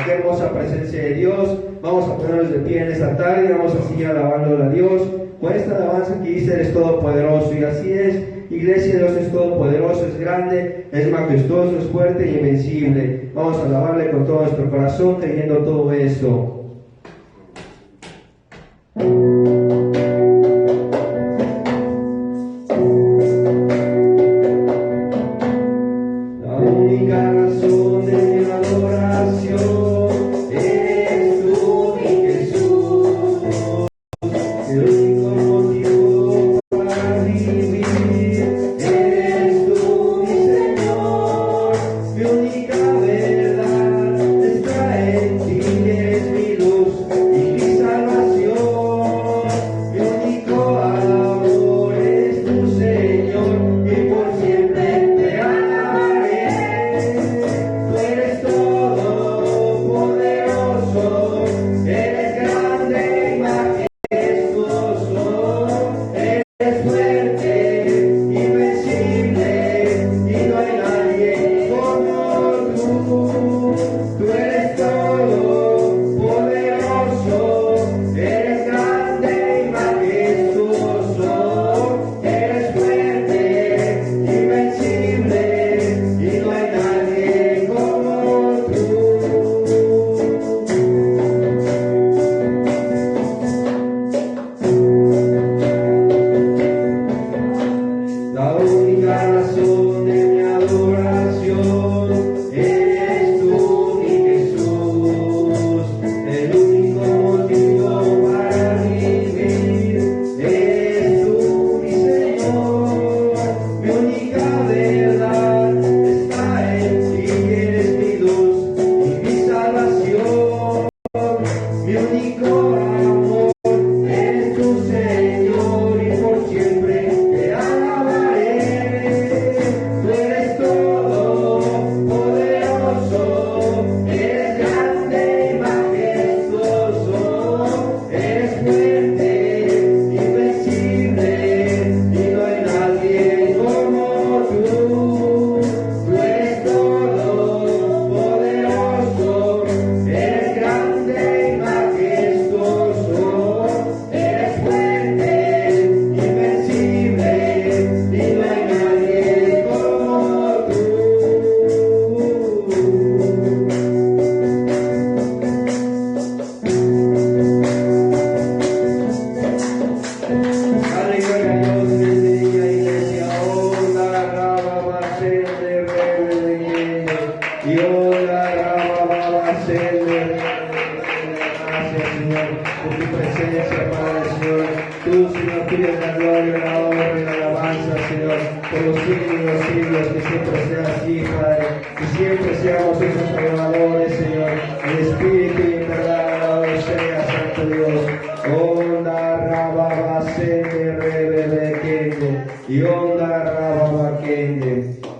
Qué hermosa presencia de Dios. Vamos a ponernos de pie en esta tarde. Vamos a seguir alabando a Dios con esta alabanza que dice: eres todopoderoso. Y así es, iglesia. Dios es todopoderoso, es grande, es majestuoso, es fuerte y invencible. Vamos a alabarle con todo nuestro corazón, creyendo todo esto.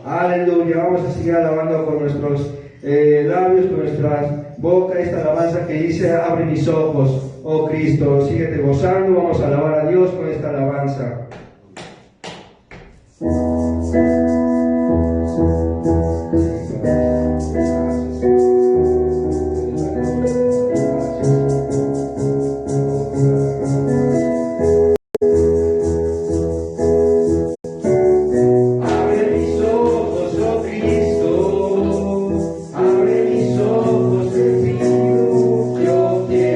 Aleluya. Vamos a seguir alabando con nuestros labios, con nuestras bocas, esta alabanza que dice: abre mis ojos, oh Cristo. Síguete gozando. Vamos a alabar a Dios con esta alabanza. Yo quiero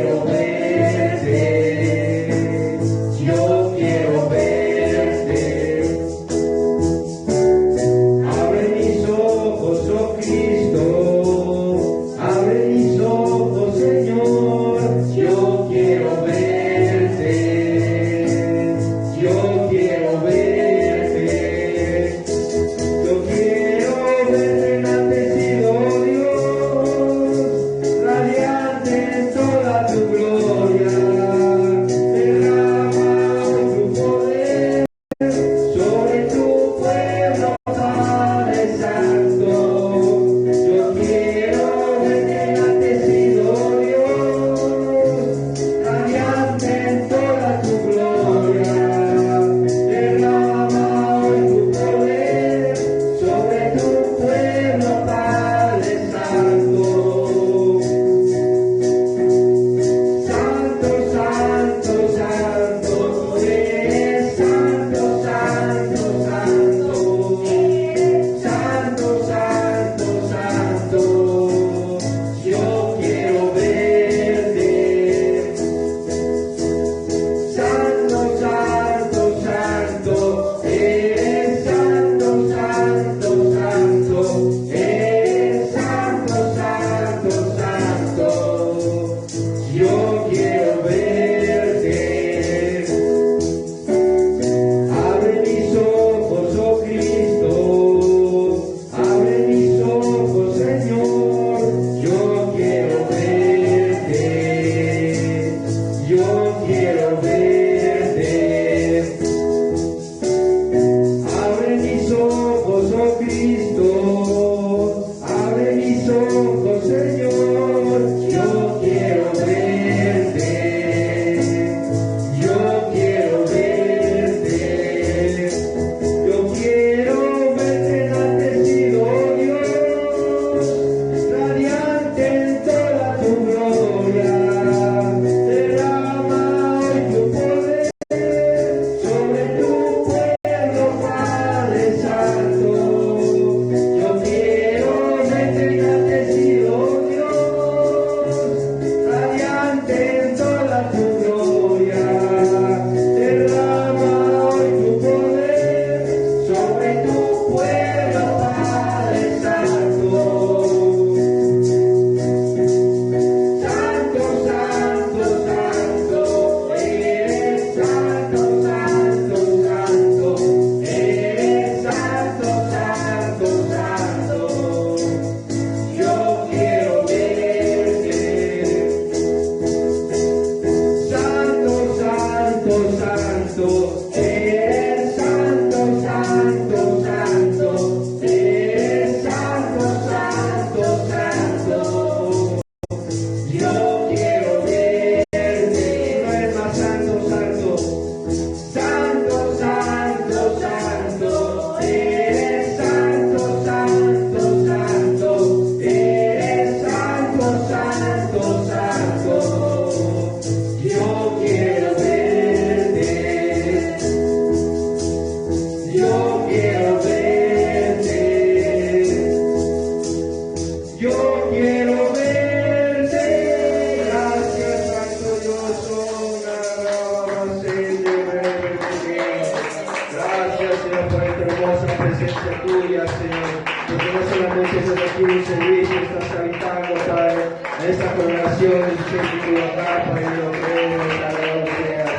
oraciones que tu acá, Padre, lo creo, alabado seas.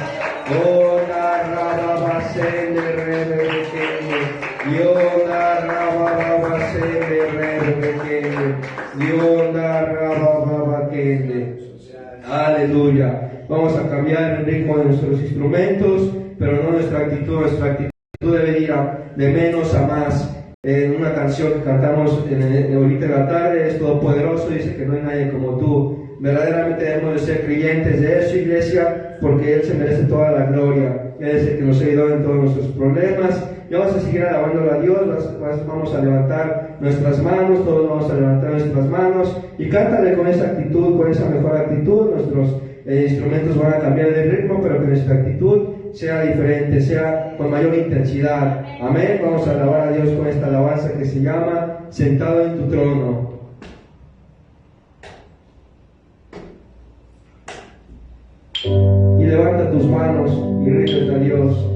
Oh, la raba de rebe pequeño. Dios, la raba de rebe pequeño. Dios, la raba pequeño. Aleluya. Vamos a cambiar el ritmo de nuestros instrumentos, pero no nuestra actitud. Nuestra actitud debe ir de menos a más. En una canción que cantamos ahorita en la tarde, es Todopoderoso, dice que no hay nadie como tú. Verdaderamente debemos de ser creyentes de eso, iglesia, porque Él se merece toda la gloria. Él es el que nos ha ayudado en todos nuestros problemas. Y vamos a seguir alabando a Dios, vamos a levantar nuestras manos, todos vamos a levantar nuestras manos y cántale con esa actitud, con esa mejor actitud. Nuestros instrumentos van a cambiar de ritmo, pero que nuestra actitud sea diferente, sea con mayor intensidad. Amén. Vamos a alabar a Dios con esta alabanza que se llama Sentado en tu trono. Y levanta tus manos y ríndete a Dios.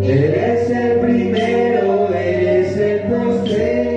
Eres el primero, eres el postrer.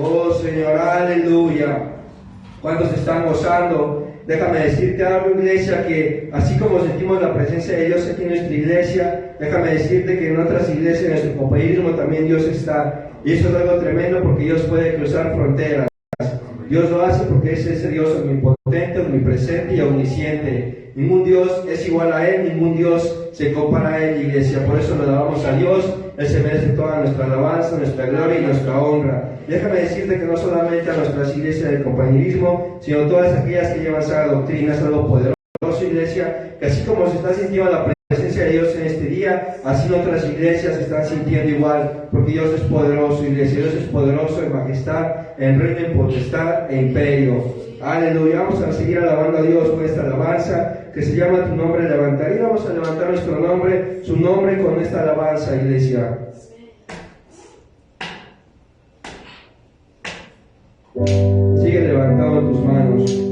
Oh Señor, aleluya. ¿Cuántos están gozando? Déjame decirte algo, iglesia, que así como sentimos la presencia de Dios aquí en nuestra iglesia, déjame decirte que en otras iglesias, en nuestro compañerismo también Dios está. Y eso es algo tremendo porque Dios puede cruzar fronteras. Dios lo hace porque es ese Dios omnipotente, omnipresente y omnisciente. Ningún Dios es igual a Él, ningún Dios se compara a Él, iglesia. Por eso le alabamos a Dios. Él se merece toda nuestra alabanza, nuestra gloria y nuestra honra. Déjame decirte que no solamente a nuestras iglesias del compañerismo, sino todas aquellas que llevan esa doctrina, es algo poderoso, iglesia, que así como se está sintiendo la presencia de Dios en este día, así en otras iglesias se están sintiendo igual, porque Dios es poderoso, iglesia. Dios es poderoso en majestad, en reino, en potestad e imperio. Aleluya. Vamos a seguir alabando a Dios con esta alabanza que se llama Tu Nombre Levantaré. Y vamos a levantar nuestro nombre, su nombre, con esta alabanza, iglesia. Sigue levantando tus manos.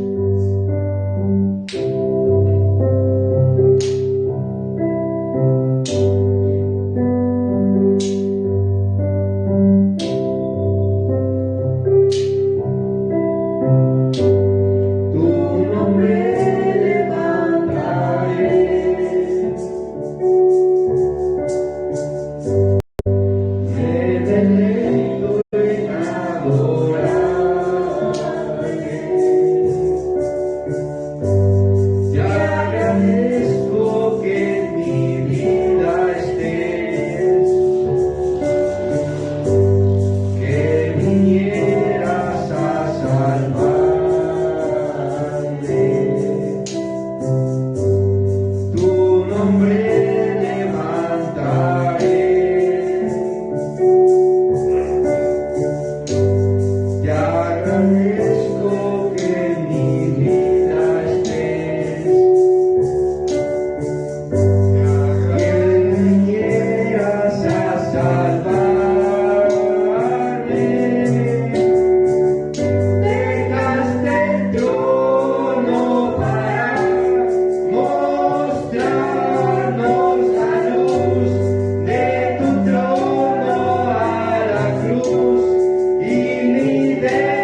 There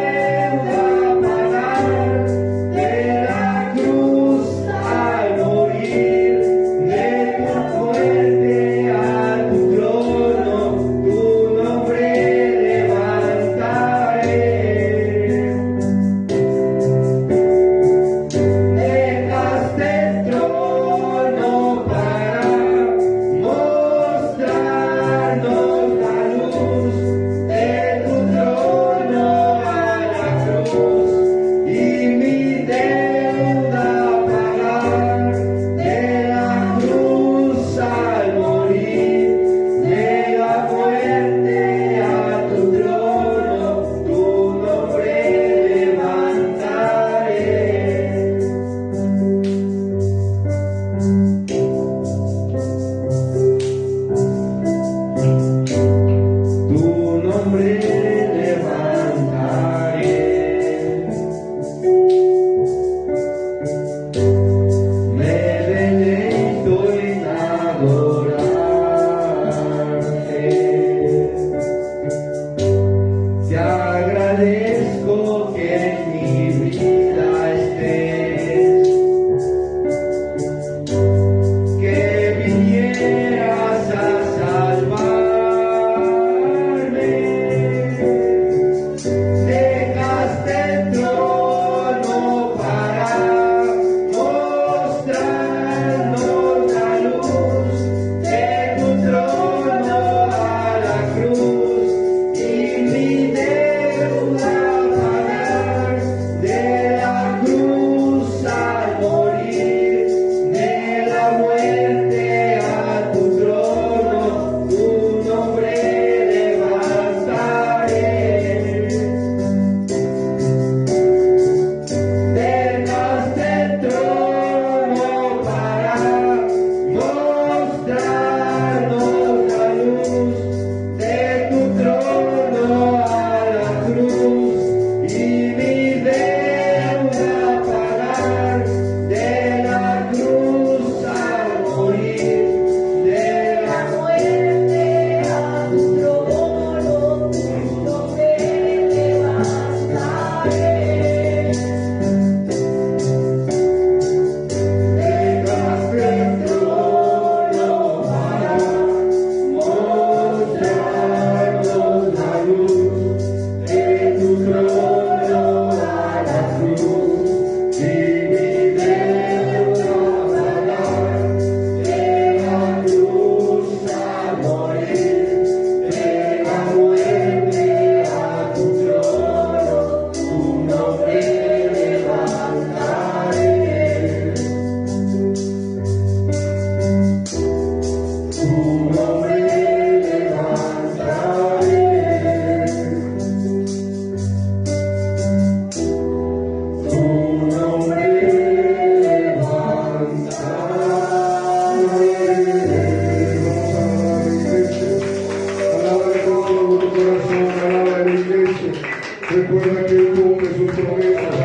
Recuerda que Él cumple sus promesas.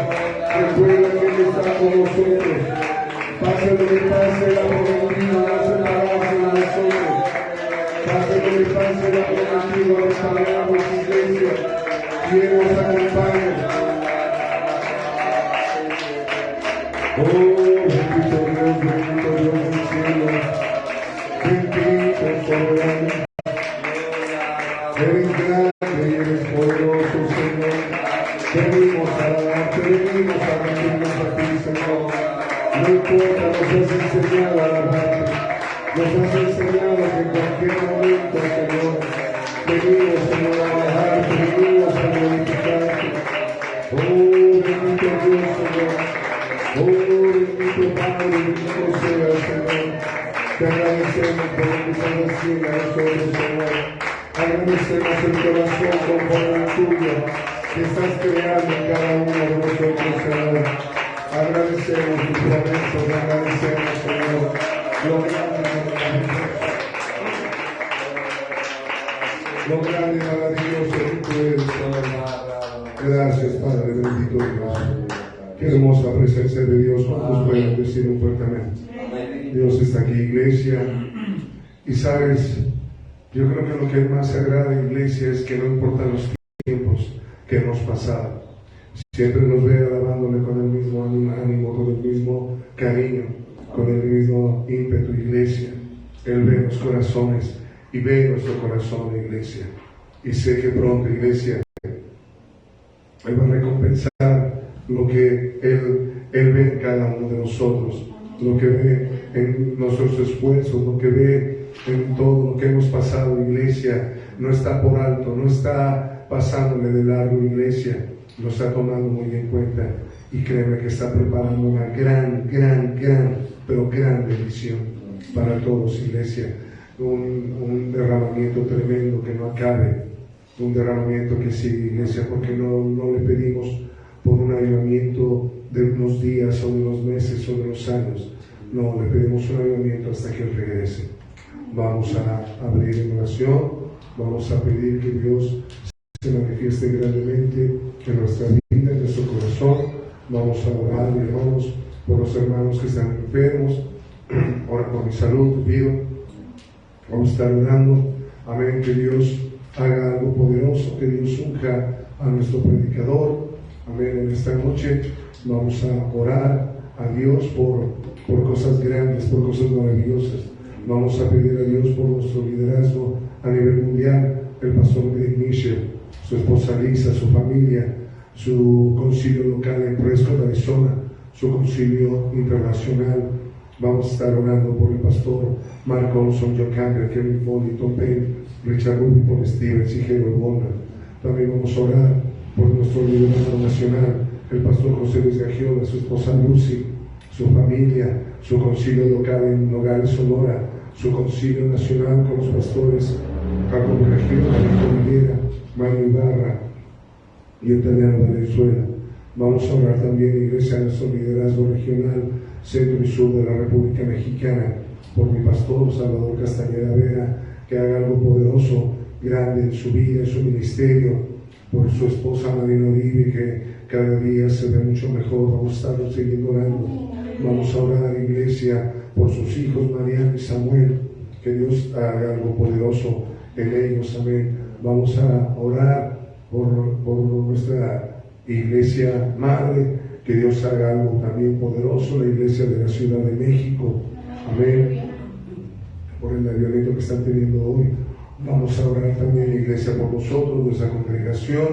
Recuerda que Él está con nosotros. Pase lo que pase, la prometido no se parará de nosotros. Pase lo que pase, la prometido restauramos su iglesia. Y Él nos acompaña. Oh, bendito Dios del cielo. Bendito soberano. Eres grande y eres poderoso, Señor. Venimos a alabarte, venimos a rendirnos a ti, Señor. No importa, nos has enseñado a alabarte. Nos has enseñado que en cualquier momento, Señor, venimos, Señor, a alabarte, venimos a glorificarte. Oh, bendito Dios, Señor. Oh, bendito Padre, bendito sea, Señor. Te agradecemos por lo que estás haciendo a nosotros, Señor. Agradecemos el corazón conforme al tuyo que estás creando en cada uno de nosotros, Señor. Agradecemos tus promesas, agradecemos, Señor, lo grande y maravilloso que tú eres, Señor. Gracias, Padre, bendito Dios. Qué hermosa presencia de Dios. ¿Cuántos pueden decir un fuerte amén? Dios está aquí, iglesia. Y sabes, yo creo que lo que más se agrada, iglesia, es que no importan los tiempos que hemos pasado, siempre nos ve alabándole con el mismo ánimo, con el mismo cariño, con el mismo ímpetu, iglesia. Él ve los corazones y ve nuestro corazón, iglesia. Y sé que pronto, iglesia, Él va a recompensar lo que Él ve en cada uno de nosotros, lo que ve en nuestros esfuerzos, lo que ve en todo lo que hemos pasado, iglesia. No está por alto, no está pasándole de largo, iglesia. Lo está tomando muy en cuenta y créeme que está preparando una gran, pero gran bendición para todos, iglesia. Un derramamiento tremendo que no acabe, un derramamiento que sigue, iglesia, porque no le pedimos por un avivamiento de unos días o de unos meses o de unos años. No, le pedimos un avivamiento hasta que Él regrese. Vamos a abrir en oración, vamos a pedir que Dios se manifieste grandemente en nuestra vida, en nuestro corazón. Vamos a orar, hermanos, por los hermanos que están enfermos. Ora por mi salud, te pido. Vamos a estar orando, amén, que Dios haga algo poderoso, que Dios unja a nuestro predicador, amén, en esta noche. Vamos a orar a Dios por cosas grandes, por cosas maravillosas. Vamos a pedir a Dios por nuestro liderazgo a nivel mundial, el pastor Greg Mitchell, su esposa Lisa, su familia, su concilio local en Prescott, Arizona, su concilio internacional. Vamos a estar orando por el pastor Mark Olson, John Campbell, Kevin Foley, Tom Payne, Richard Rubin, Paul Stevens y Harold Warner. También vamos a orar por nuestro liderazgo nacional, el pastor José Luis Gagiola, su esposa Lucy, su familia, su concilio local en Nogales, Sonora, su concilio nacional con los pastores Jacobo Gagiola, Nico Rivera, Mario Ibarra y el Italiano Venezuela. Vamos a orar también, iglesia, a nuestro liderazgo regional, centro y sur de la República Mexicana, por mi pastor Salvador Castañeda Vera, que haga algo poderoso, grande en su vida, en su ministerio, por su esposa Marina Uribe, que cada día se ve mucho mejor. Vamos a estar siguiendo orando. Vamos a orar, iglesia, por sus hijos Mariana y Samuel, que Dios haga algo poderoso en ellos, amén. Vamos a orar por nuestra iglesia madre, que Dios haga algo también poderoso, la iglesia de la Ciudad de México, amén, por el avivamiento que están teniendo hoy. Vamos a orar también, iglesia, por nosotros, nuestra congregación,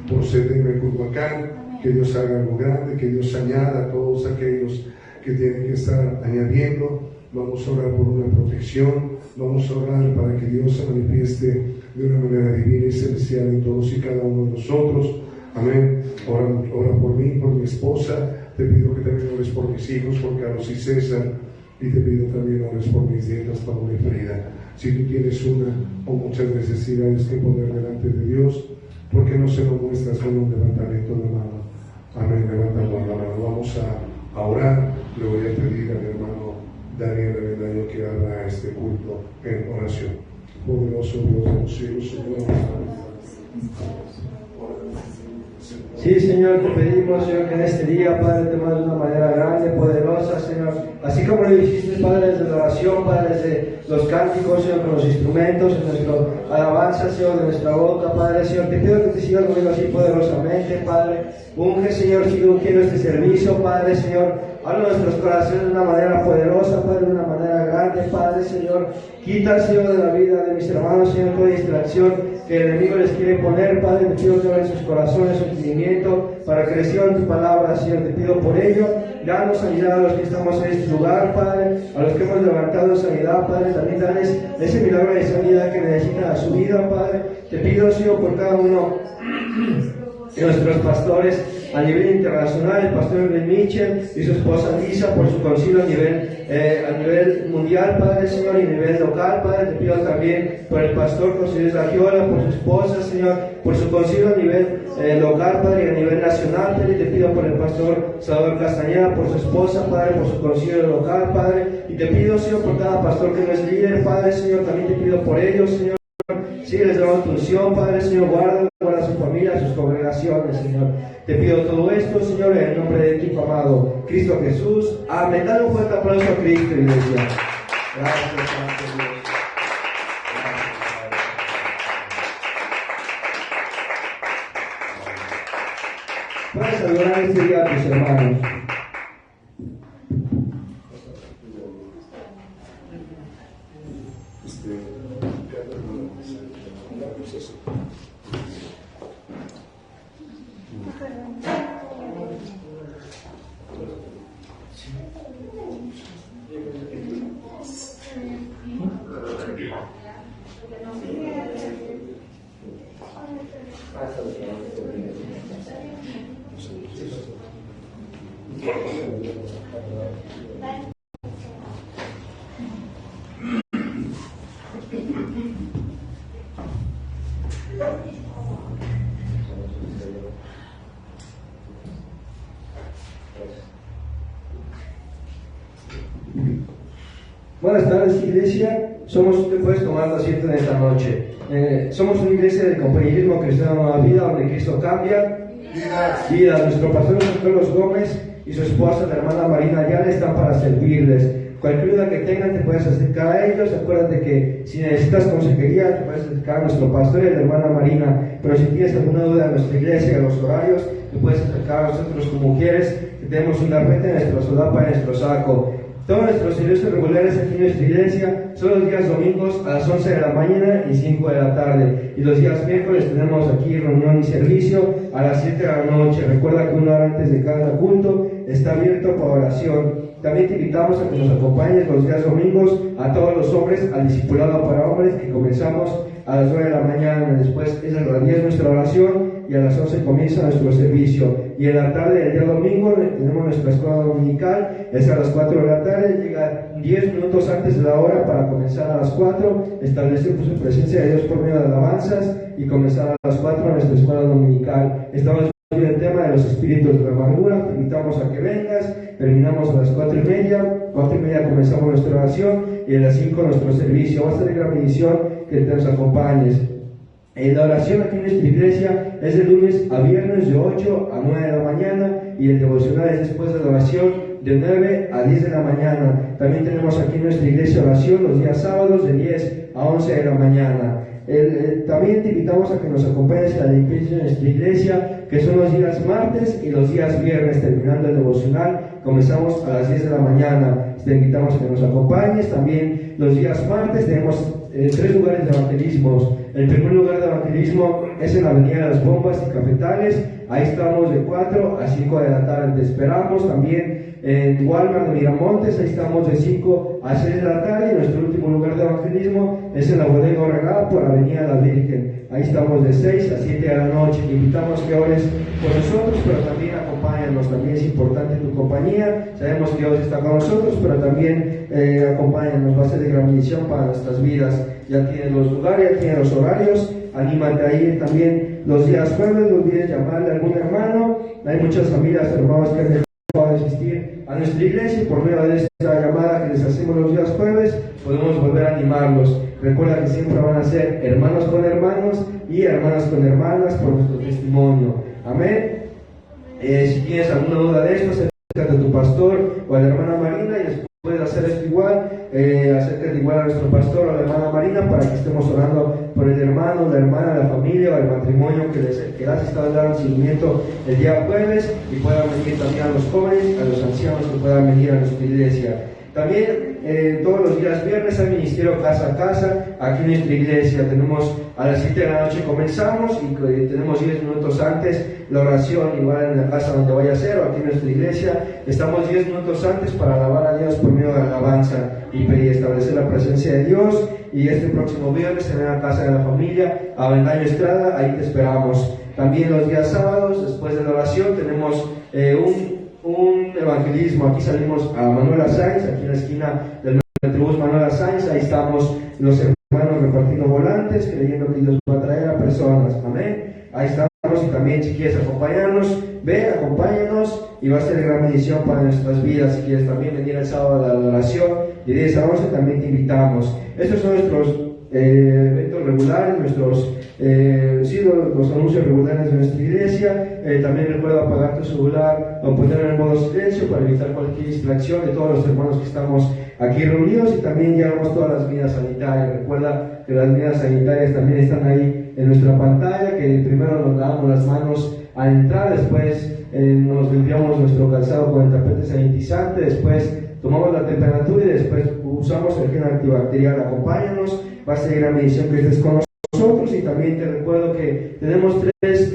por CDM Culhuacán, que Dios haga algo grande, que Dios añada a todos aquellos que tienen que estar añadiendo. Vamos a orar por una protección, vamos a orar para que Dios se manifieste de una manera divina y celestial en todos y cada uno de nosotros, amén. Ora por mí, por mi esposa. Te pido que también ores por mis hijos, por Carlos y César, y te pido también ores por mis nietas, Paula y Frida. Si tú tienes una o muchas necesidades que poner delante de Dios, ¿por qué no se lo muestras con un levantamiento de mano? Amén, levantando la mano. Vamos a orar. Le voy a pedir a mi hermano Daniel Avendaño que haga este culto en oración. Poderoso Dios de los cielos, Señor. Sí, Señor, te pedimos, Señor, que en este día, Padre, te mandes de una manera grande, poderosa, Señor. Así como lo hiciste, Padre, desde la oración, Padre, desde los cánticos, Señor, con los instrumentos, en nuestra alabanza, Señor, de nuestra boca, Padre, Señor. Te pido que te sigas moviendo así poderosamente, Padre. Unge, Señor, sigue ungiendo este servicio, Padre, Señor. Habla nuestros corazones de una manera poderosa, Padre, de una manera grande, Padre, Señor. Quita, Señor, de la vida de mis hermanos, Señor, toda distracción que el enemigo les quiere poner, Padre. Te pido que abran sus corazones, su entendimiento, para que reciban tu palabra, Señor. Te pido por ello. Danos sanidad a los que estamos en este lugar, Padre, a los que hemos levantado sanidad, Padre. También danos ese milagro de sanidad que necesitan a su vida, Padre. Te pido, Señor, por cada uno de nuestros pastores a nivel internacional, el pastor Luis Mitchell y su esposa Lisa, por su concilio a nivel mundial, Padre, Señor, y a nivel local, Padre. Te pido también por el pastor José Luis Lagiola, por su esposa, Señor, por su concilio a nivel local, Padre, y a nivel nacional, Padre. Te pido por el pastor Salvador Castañeda, por su esposa, Padre, por su concilio local, Padre. Y te pido, Señor, por cada pastor que no es líder, Padre, Señor, también te pido por ellos, Señor. Sí, les damos tu unción, Padre, Señor, guarda a su familia, a sus congregaciones, Señor. Te pido todo esto, Señor, en el nombre de tu amado Cristo Jesús. Amén. Dale un fuerte aplauso a Cristo, iglesia. Gracias, Dios. Puedes saludar este día a tus hermanos. Buenas tardes, iglesia. Te puedes tomar asiento en esta noche. Somos una iglesia de compañerismo cristiano Nueva Vida, donde Cristo cambia vidas. Nuestro pastor José Carlos Gómez y su esposa, la hermana Marina Ayala, están para servirles. Cualquier duda que tengan, te puedes acercar a ellos. Acuérdate que si necesitas consejería, te puedes acercar a nuestro pastor y a la hermana Marina. Pero si tienes alguna duda de nuestra iglesia, de los horarios, te puedes acercar a nosotros como quieres, que tenemos una red en nuestra solapa, en nuestro saco. Todos nuestros servicios regulares aquí en nuestra iglesia son los días domingos a las 11 de la mañana y 5 de la tarde. Y los días miércoles tenemos aquí reunión y servicio a las 7 de la noche. Recuerda que una hora antes de cada culto está abierto para oración. También te invitamos a que nos acompañes los días domingos a todos los hombres al discipulado para hombres, que comenzamos a las 9 de la mañana. Después es a las 10 nuestra oración y a las 11 comienza nuestro servicio. Y en la tarde del día domingo tenemos nuestra escuela dominical, es a las 4 de la tarde, llega 10 minutos antes de la hora para comenzar a las 4, establecemos su presencia de Dios por medio de alabanzas y comenzar a las 4 nuestra escuela dominical. Estamos viendo el tema de los espíritus de la amargura. Te invitamos a que vengas. Terminamos a las 4:30, 4:30 comenzamos nuestra oración y a las 5 nuestro servicio. Va a ser de gran bendición que te nos acompañes. La oración aquí en nuestra iglesia es de lunes a viernes de 8 a 9 de la mañana y el devocional es después de la oración de 9 a 10 de la mañana. También tenemos aquí en nuestra iglesia oración los días sábados de 10 a 11 de la mañana. También te invitamos a que nos acompañes a la limpieza de nuestra iglesia, que son los días martes y los días viernes. Terminando el devocional, comenzamos a las 10 de la mañana. Te invitamos a que nos acompañes. También los días martes tenemos 3 lugares de evangelismo. El primer lugar de evangelismo es en la Avenida de las Bombas y Cafetales. Ahí estamos de 4 a 5 de la tarde. Te esperamos. También en Walmart de Miramontes, ahí estamos de 5 a 6 de la tarde. Y nuestro último lugar de evangelismo es en la Bodega Orregá por Avenida La Virgen. Ahí estamos de 6 a 7 de la noche. Te invitamos que ores por nosotros, pero también acompáñanos. También es importante tu compañía. Sabemos que Dios está con nosotros, pero también acompáñanos. Va a ser de gran bendición para nuestras vidas. Ya tienes los lugares, ya tienes los horarios. Anímate a ir también los días jueves. No olvides llamarle a algún hermano. Hay muchas familias, hermanos, que han dejado de asistir a nuestra iglesia, y por medio de esta llamada que les hacemos los días jueves podemos volver a animarlos. Recuerda que siempre van a ser hermanos con hermanos y hermanas con hermanas por nuestro testimonio. Amén. Si tienes alguna duda de esto, acércate a tu pastor o a la hermana Marina y les puedes hacer esto igual. Acércate igual a nuestro pastor o a la hermana Marina para que estemos orando por el hermano, la hermana, la familia o el matrimonio que les has estado dando seguimiento el día jueves, y puedan venir también a los jóvenes, a los ancianos que puedan venir a nuestra iglesia. También todos los días viernes hay ministerio casa a casa aquí en nuestra iglesia. Tenemos a las 7 de la noche comenzamos y tenemos 10 minutos antes la oración, igual en la casa donde vaya a ser o aquí en nuestra iglesia. Estamos 10 minutos antes para alabar a Dios por medio de la alabanza y establecer la presencia de Dios. Y este próximo viernes en la casa de la familia, Avendaño Estrada, ahí te esperamos. También los días sábados, después de la oración, tenemos un evangelismo. Aquí salimos a Manuela Sáenz, aquí en la esquina del Metrobús Manuela Sáenz. Ahí estamos los hermanos repartiendo volantes, creyendo que Dios va a traer a personas. Amén. Ahí estamos. Y también, si quieres acompañarnos, ven, acompáñanos, y va a ser de gran bendición para nuestras vidas. Si quieres también venir el sábado a la adoración de 10 a 11, también te invitamos. Estos son nuestros eventos regulares, nuestros los anuncios regulares de nuestra iglesia. También recuerda apagar tu celular o ponerlo en modo silencio para evitar cualquier distracción de todos los hermanos que estamos aquí reunidos. Y también llevamos todas las medidas sanitarias. Recuerda que las medidas sanitarias también están ahí en nuestra pantalla, que primero nos lavamos las manos al entrar, después nos limpiamos nuestro calzado con el tapete sanitizante, después tomamos la temperatura y después usamos el gel antibacterial. Acompáñanos, va a ser gran bendición que estés con nosotros. Y también te recuerdo que tenemos 3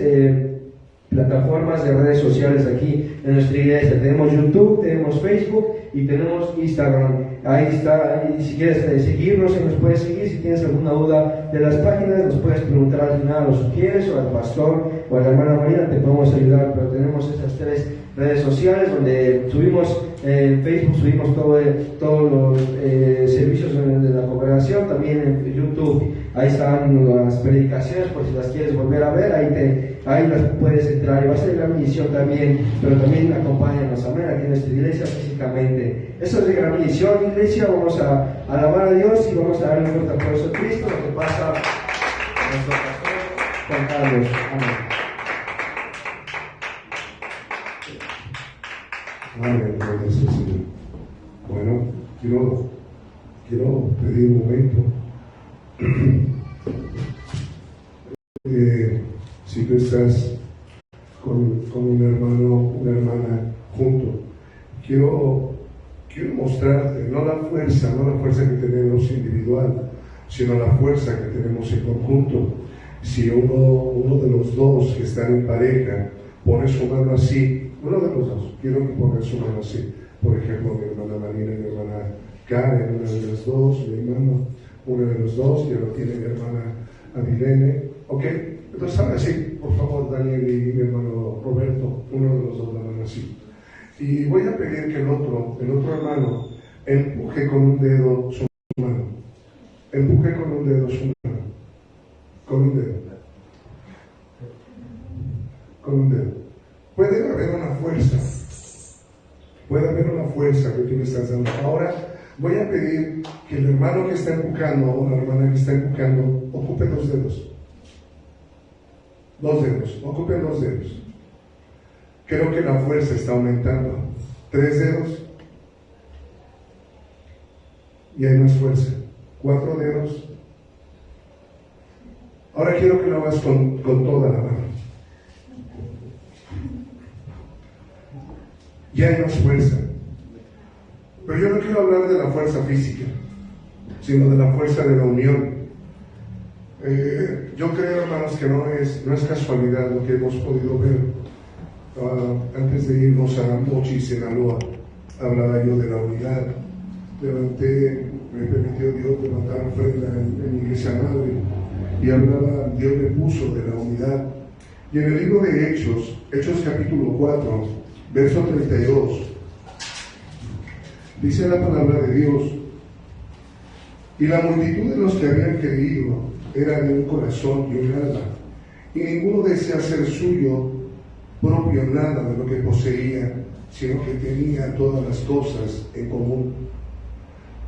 plataformas de redes sociales aquí en nuestra iglesia. Tenemos YouTube, tenemos Facebook y tenemos Instagram. Ahí está, y si quieres seguirnos, nos puedes seguir. Si tienes alguna duda de las páginas, nos puedes preguntar al final, lo sugieres, o al pastor o a la hermana Marina, te podemos ayudar. Pero tenemos esas 3 redes sociales donde subimos, en Facebook subimos todos los servicios de la congregación, también en YouTube. Ahí están las predicaciones, por si las quieres volver a ver, ahí las puedes entrar, y va a ser gran bendición también. Pero también acompáñanos, amén, aquí en nuestra iglesia físicamente. Eso es de gran bendición, iglesia. Vamos a alabar a Dios y vamos a darle un fuerte aplauso a Cristo, lo que pasa a nuestro pastor Juan Carlos. Amén. Amén, gracias Señor. Bueno, quiero pedir un momento. Si tú estás con un hermano, una hermana junto, quiero mostrarte no la fuerza que tenemos individual, sino la fuerza que tenemos en conjunto. Si uno de los dos que están en pareja pone su mano así, uno de los dos, quiero que ponga su mano así. Por ejemplo, mi hermana Marina y mi hermana Karen, una de las dos, mi hermano, uno de los dos, ya lo tiene mi hermana Avilene. ¿Ok? Entonces, ahora sí, por favor, Daniel y mi hermano Roberto, uno de los dos la mano así. Y voy a pedir que el otro hermano empuje con un dedo su mano. Empuje con un dedo su mano. Con un dedo. Con un dedo. Puede haber una fuerza. Puede haber una fuerza que tú le estás dando. Ahora voy a pedir que el hermano que está empujando o la hermana que está empujando ocupe 2 dedos. 2 dedos. Ocupe 2 dedos. Creo que la fuerza está aumentando. 3 dedos. Y hay más fuerza. 4 dedos. Ahora quiero que lo hagas con toda la mano. Ya hay más fuerza. Pero yo no quiero hablar de la fuerza física, sino de la fuerza de la unión. Yo creo, hermanos, que no es casualidad lo que hemos podido ver. Antes de irnos a Mochi, Sinaloa, hablaba yo de la unidad. Me permitió Dios levantar ofrenda en mi iglesia madre, y hablaba, Dios me puso de la unidad. Y en el libro de Hechos capítulo 4, verso 32, dice la palabra de Dios: y la multitud de los que habían creído era de un corazón y un alma, y ninguno desea hacer suyo propio nada de lo que poseía, sino que tenía todas las cosas en común.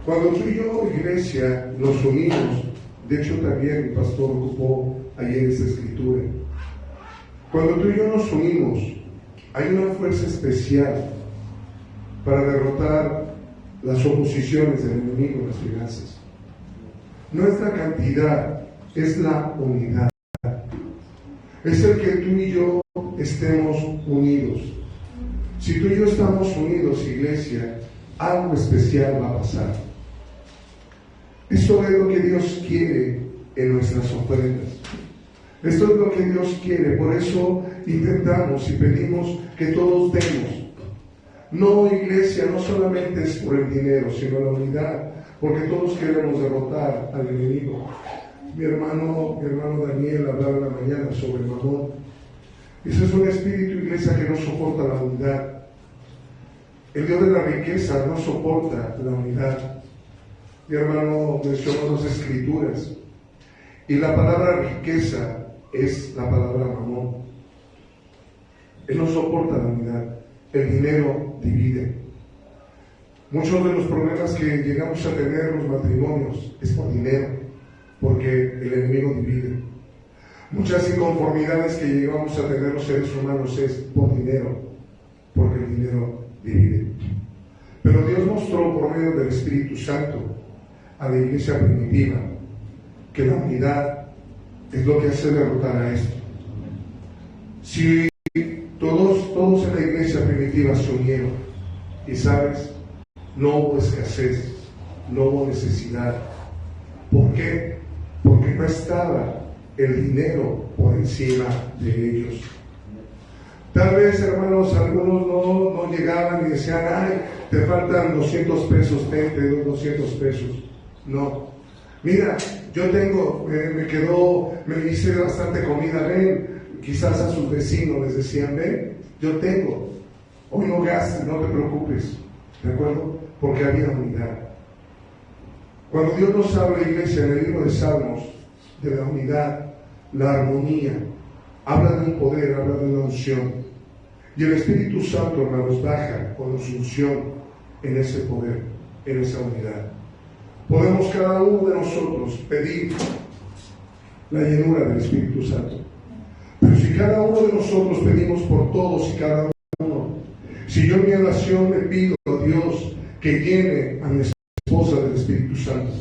Cuando tú y yo, iglesia, nos unimos, de hecho también el pastor ocupó ayer esta escritura, cuando tú y yo nos unimos Hay una fuerza especial para derrotar las oposiciones del enemigo en las finanzas. No es la cantidad, es la unidad. Es el que tú y yo estemos unidos. Si tú y yo estamos unidos, iglesia, algo especial va a pasar. Esto es lo que Dios quiere en nuestras ofrendas. Esto es lo que Dios quiere. Por eso intentamos y pedimos que todos demos. No, iglesia, no solamente es por el dinero, sino la unidad, porque todos queremos derrotar al enemigo. Mi hermano Daniel hablaba en la mañana sobre Mamón. Ese es un espíritu, iglesia, que no soporta la unidad. El Dios de la riqueza no soporta la unidad. Mi hermano mencionó las escrituras. Y la palabra riqueza es la palabra Mamón. Él no soporta la unidad. El dinero divide. Muchos de los problemas que llegamos a tener en los matrimonios es por dinero, porque el enemigo divide. Muchas inconformidades que llegamos a tener los seres humanos es por dinero, porque el dinero divide. Pero Dios mostró por medio del Espíritu Santo a la iglesia primitiva que la unidad es lo que hace derrotar a esto. Si todos en la iglesia primitiva se unieron, y sabes, no hubo escasez, no hubo necesidad. ¿Por qué? Porque no estaba el dinero por encima de ellos. Tal vez, hermanos, algunos no llegaban y decían, ay, te faltan 200 pesos, te doy 200 pesos. No. Mira, yo tengo, me hice bastante comida, ven. Quizás a sus vecinos les decían, ven, yo tengo. Hoy no gastes, no te preocupes. ¿De acuerdo? Porque había unidad. Cuando Dios nos habla, iglesia, en el libro de Salmos, de la unidad, la armonía, habla de un poder, habla de una unción. Y el Espíritu Santo, hermanos, baja con su unción en ese poder, en esa unidad. Podemos cada uno de nosotros pedir la llenura del Espíritu Santo. Pero si cada uno de nosotros pedimos por todos y cada uno, si yo en mi oración le pido a Dios que llene a mi esposa del Espíritu Santo,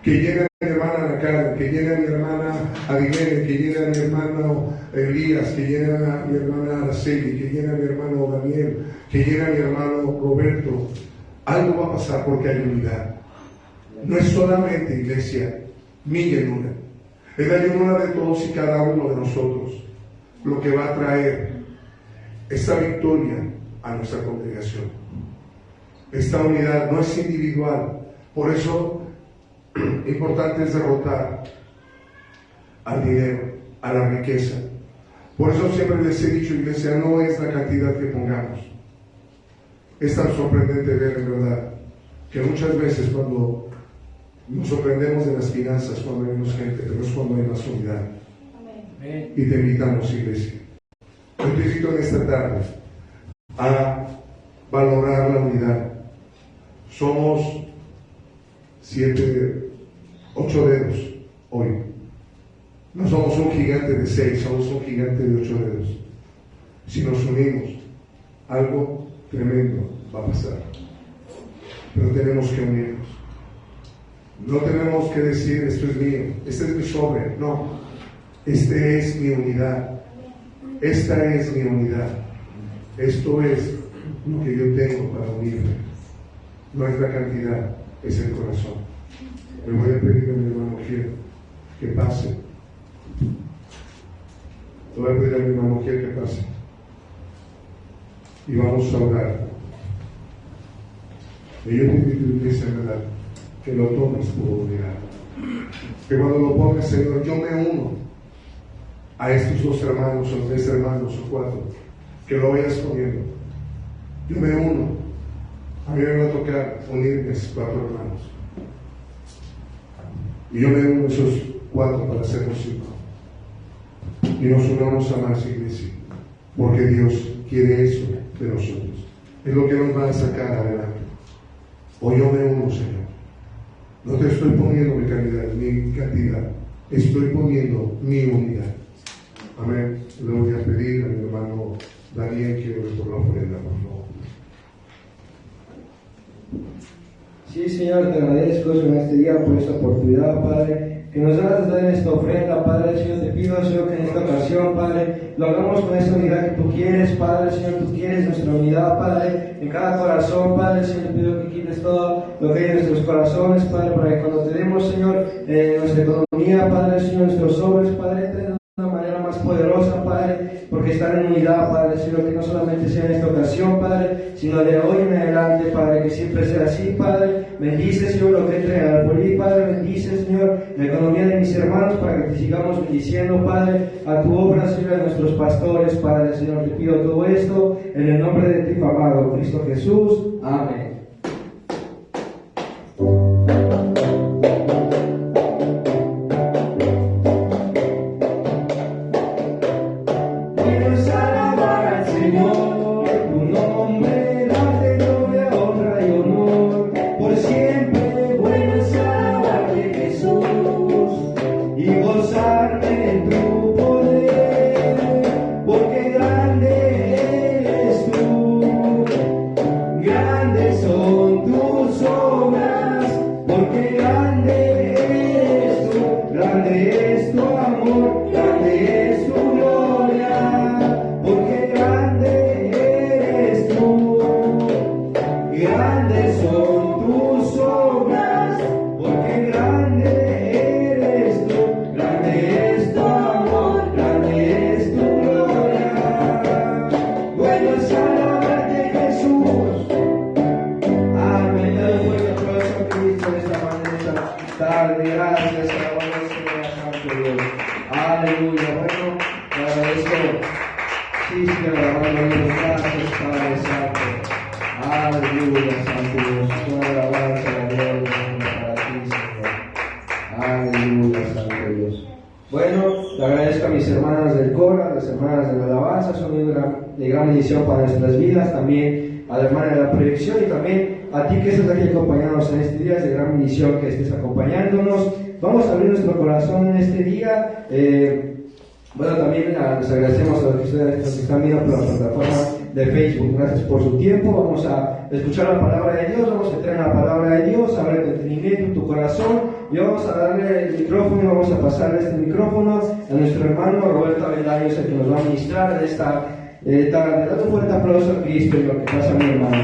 que llene a mi hermana Ana, que llene a mi hermana Adilene, que llene a mi hermano Elías, que llene a mi hermana Araceli, que llene a mi hermano Daniel, que llene a mi hermano Roberto, algo va a pasar porque hay unidad. No es solamente, iglesia, mi llenura, es la llenura de todos y cada uno de nosotros lo que va a traer esta victoria a nuestra congregación. Esta unidad no es individual, por eso importante es derrotar al dinero, a la riqueza. Por eso siempre les he dicho, iglesia, no es la cantidad que pongamos. Es tan sorprendente ver, en verdad, que muchas veces cuando nos sorprendemos de las finanzas, cuando hay menos gente, pero es cuando hay más unidad. Amén. Y te invitamos, iglesia. Yo te invito en esta tarde a valorar la unidad. Somos 8 dedos hoy. No somos un gigante de 6, somos un gigante de 8 dedos. Si nos unimos, algo tremendo va a pasar. Pero tenemos que unirnos. No tenemos que decir, esto es mío, este es mi sobre. No, este es mi unidad. Esta es mi unidad. Esto es lo que yo tengo para unirme. No es la cantidad, es el corazón. Le voy a pedir a mi hermano Giel que pase. Le voy a pedir a mi hermano Giel que pase. Y vamos a orar. Y yo te invito, iglesia, en verdad, que lo tomes por unidad. Que cuando lo pongas, Señor, yo me uno a estos 2 hermanos, o 3 hermanos, o 4, que lo vayas poniendo. Yo me uno. A mí me va a tocar unirme a esos 4 hermanos. Y yo me uno a esos 4 para hacernos 5. Y nos unamos a más, iglesia, porque Dios quiere eso de nosotros. Es lo que nos va a sacar adelante. Hoy yo me uno, Señor. No te estoy poniendo mi cantidad, estoy poniendo mi unidad. Amén. Le voy a pedir a mi hermano Daniel quiere ver por la ofrenda, por favor. Sí, Señor, te agradezco en este día por esta oportunidad, Padre, que nos das de dar esta ofrenda, Padre. Señor, te pido, Señor, que en esta ocasión, Padre, lo hagamos con esa unidad que tú quieres, Padre. Señor, tú quieres nuestra unidad, Padre, en cada corazón, Padre. Señor, te pido que quites todo lo que hay en nuestros corazones, Padre, para que cuando te demos, Señor, nuestra economía, Padre, Señor, nuestros sobres, Padre, entren de una manera más poderosa, Padre, porque están en unidad, Padre. Señor, que no solamente sea en esta ocasión, Padre, sino de hoy en adelante, Padre, que siempre sea así, Padre. Bendice, Señor, lo que entre en el alfolí, Padre. Bendice, Señor, la economía de mis hermanos, para que te sigamos bendiciendo, Padre, a tu obra, Señor, a nuestros pastores, Padre. Señor, te pido todo esto en el nombre de tu amado Cristo Jesús. Amén. Para nuestras vidas, también a la hermana de la proyección y también a ti que estás aquí acompañándonos en este día. Es de gran bendición que estés acompañándonos. Vamos a abrir nuestro corazón en este día. Bueno, también les agradecemos a los que ustedes nos están viendo por la plataforma de Facebook. Gracias por su tiempo. Vamos a escuchar la palabra de Dios, vamos a entrar en la palabra de Dios, abre tu entendimiento, tu corazón, y vamos a darle el micrófono y vamos a pasarle este micrófono a nuestro hermano Roberto Avendaño, el que nos va a ministrar de esta tarde. Dale un fuerte aplauso a Cristo y lo que pasa a mi hermano.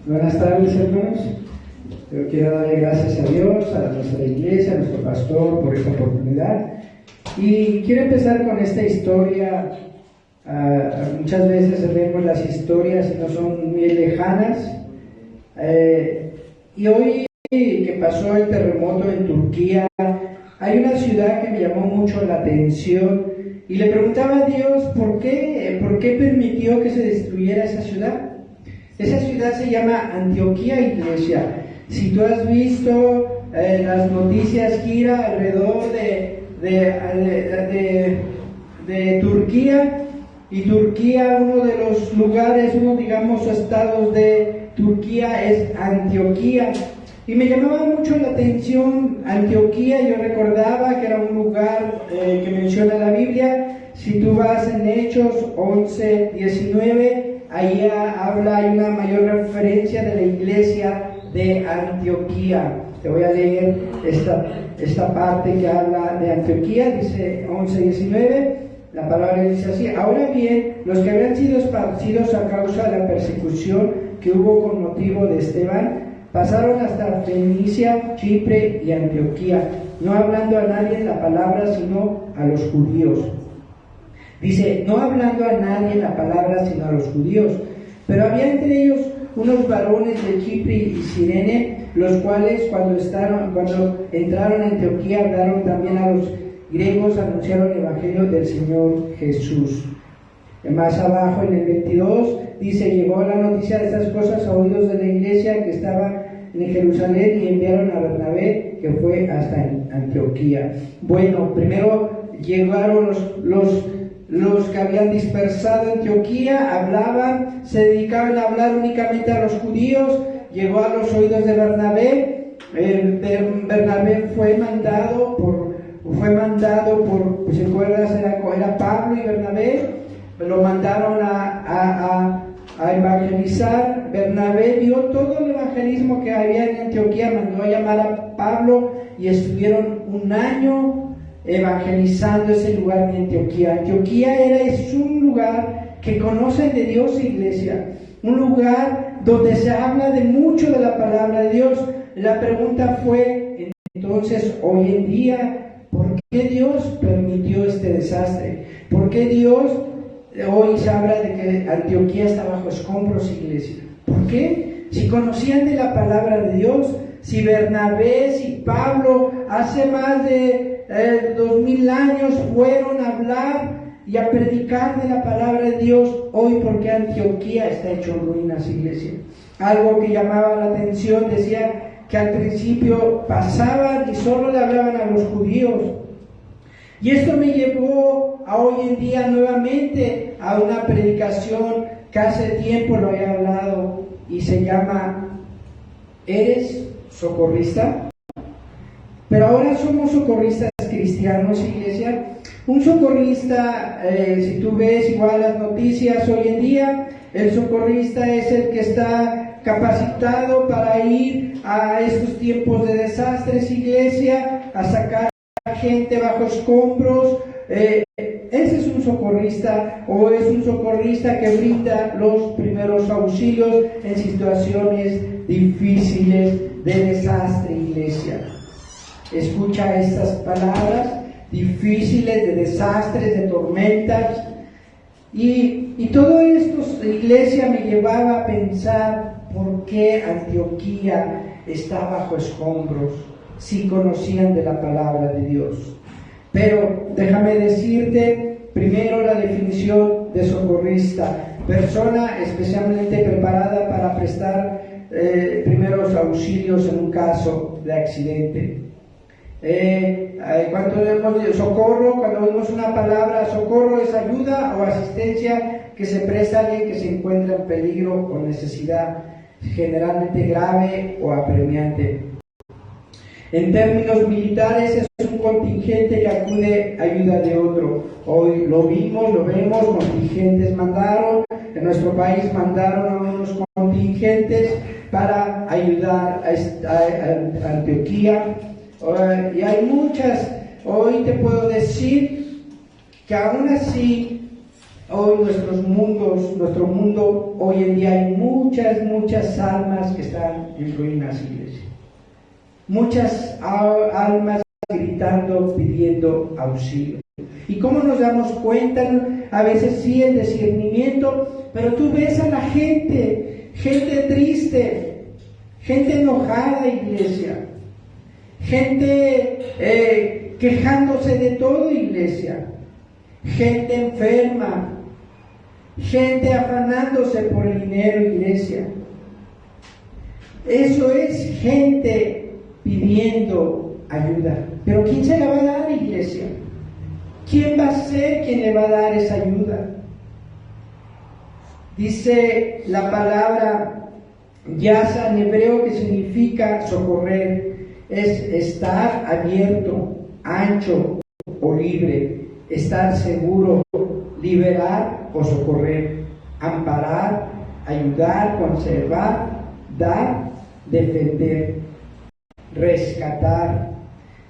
Buenas tardes, hermanos. Yo quiero darle gracias a Dios, a nuestra iglesia, a nuestro pastor por esta oportunidad. Y quiero empezar con esta historia. Muchas veces vemos las historias y no son muy lejanas. Y hoy que pasó el terremoto en Turquía, hay una ciudad que me llamó mucho la atención y le preguntaba a Dios por qué permitió que se destruyera esa ciudad. Esa ciudad se llama Antioquía, iglesia. Si tú has visto las noticias gira alrededor de Turquía, y Turquía, uno de los lugares, digamos, estados de Turquía es Antioquía. Y me llamaba mucho la atención Antioquía. Yo recordaba que era un lugar que menciona la Biblia. Si tú vas en Hechos 11:19, ahí hay una mayor referencia de la iglesia de Antioquía. Te voy a leer esta parte que habla de Antioquía, dice 11:19. La palabra dice así: ahora bien, los que habían sido esparcidos a causa de la persecución que hubo con motivo de Esteban, pasaron hasta Fenicia, Chipre y Antioquía, no hablando a nadie la palabra, sino a los judíos. Dice, no hablando a nadie la palabra, sino a los judíos. Pero había entre ellos unos varones de Chipre y Cirene, los cuales cuando entraron a Antioquía hablaron también a los griegos, anunciaron el evangelio del Señor Jesús. Más abajo en el 22 dice, llegó la noticia de estas cosas a oídos de la iglesia que estaba en Jerusalén y enviaron a Bernabé, que fue hasta Antioquía. Bueno, primero llegaron los que habían dispersado Antioquía, hablaban, se dedicaban a hablar únicamente a los judíos. Llegó a los oídos de Bernabé Bernabé fue mandado por, pues ¿se acuerdas? Era Pablo y Bernabé, lo mandaron a evangelizar. Bernabé vio todo el evangelismo que había en Antioquía, mandó a llamar a Pablo y estuvieron un año evangelizando ese lugar de Antioquía. Antioquía es un lugar que conocen de Dios, iglesia, un lugar donde se habla de mucho de la palabra de Dios. La pregunta fue entonces, hoy en día, ¿por qué Dios permitió este desastre? ¿Por qué Dios hoy se habla de que Antioquía está bajo escombros, iglesia? ¿Por qué? Si conocían de la palabra de Dios, si Bernabé y Pablo hace más de 2000 años fueron a hablar y a predicar de la palabra de Dios, hoy ¿por qué Antioquía está hecho ruinas, iglesia? Algo que llamaba la atención, decía que al principio pasaban y solo le hablaban a los judíos. Y esto me llevó a hoy en día nuevamente a una predicación que hace tiempo lo había hablado y se llama ¿Eres socorrista? Pero ahora somos socorristas cristianos, iglesia. Un socorrista, si tú ves igual las noticias hoy en día, el socorrista es el que está capacitado para ir a estos tiempos de desastres, iglesia, a sacar gente bajo escombros. Ese es un socorrista, o es un socorrista que brinda los primeros auxilios en situaciones difíciles de desastre, iglesia. Escucha estas palabras: difíciles, de desastres, de tormentas. Y todo esto, iglesia, me llevaba a pensar por qué Antioquía está bajo escombros si conocían de la palabra de Dios. Pero déjame decirte primero la definición de socorrista: persona especialmente preparada para prestar primeros auxilios en un caso de accidente. Cuando vemos socorro, cuando vemos una palabra socorro, es ayuda o asistencia que se presta a alguien que se encuentra en peligro o necesidad, generalmente grave o apremiante. En términos militares, es un contingente que acude a ayuda de otro. Hoy lo vemos, contingentes mandaron, en nuestro país mandaron a unos contingentes para ayudar a Antioquía. Y hay muchas, hoy te puedo decir que aún así, hoy nuestro mundo, hoy en día hay muchas almas que están en ruinas, iglesia. Muchas almas gritando, pidiendo auxilio. ¿Y cómo nos damos cuenta? A veces sí el discernimiento, pero tú ves a la gente triste, gente enojada, iglesia. Gente quejándose de todo, iglesia. Gente enferma. Gente afanándose por el dinero, iglesia. Eso es gente pidiendo ayuda. Pero ¿quién se la va a dar, iglesia? ¿Quién va a ser quien le va a dar esa ayuda? Dice la palabra yasa en hebreo, que significa socorrer. Es estar abierto, ancho o libre, estar seguro, liberar o socorrer, amparar, ayudar, conservar, dar, defender, rescatar.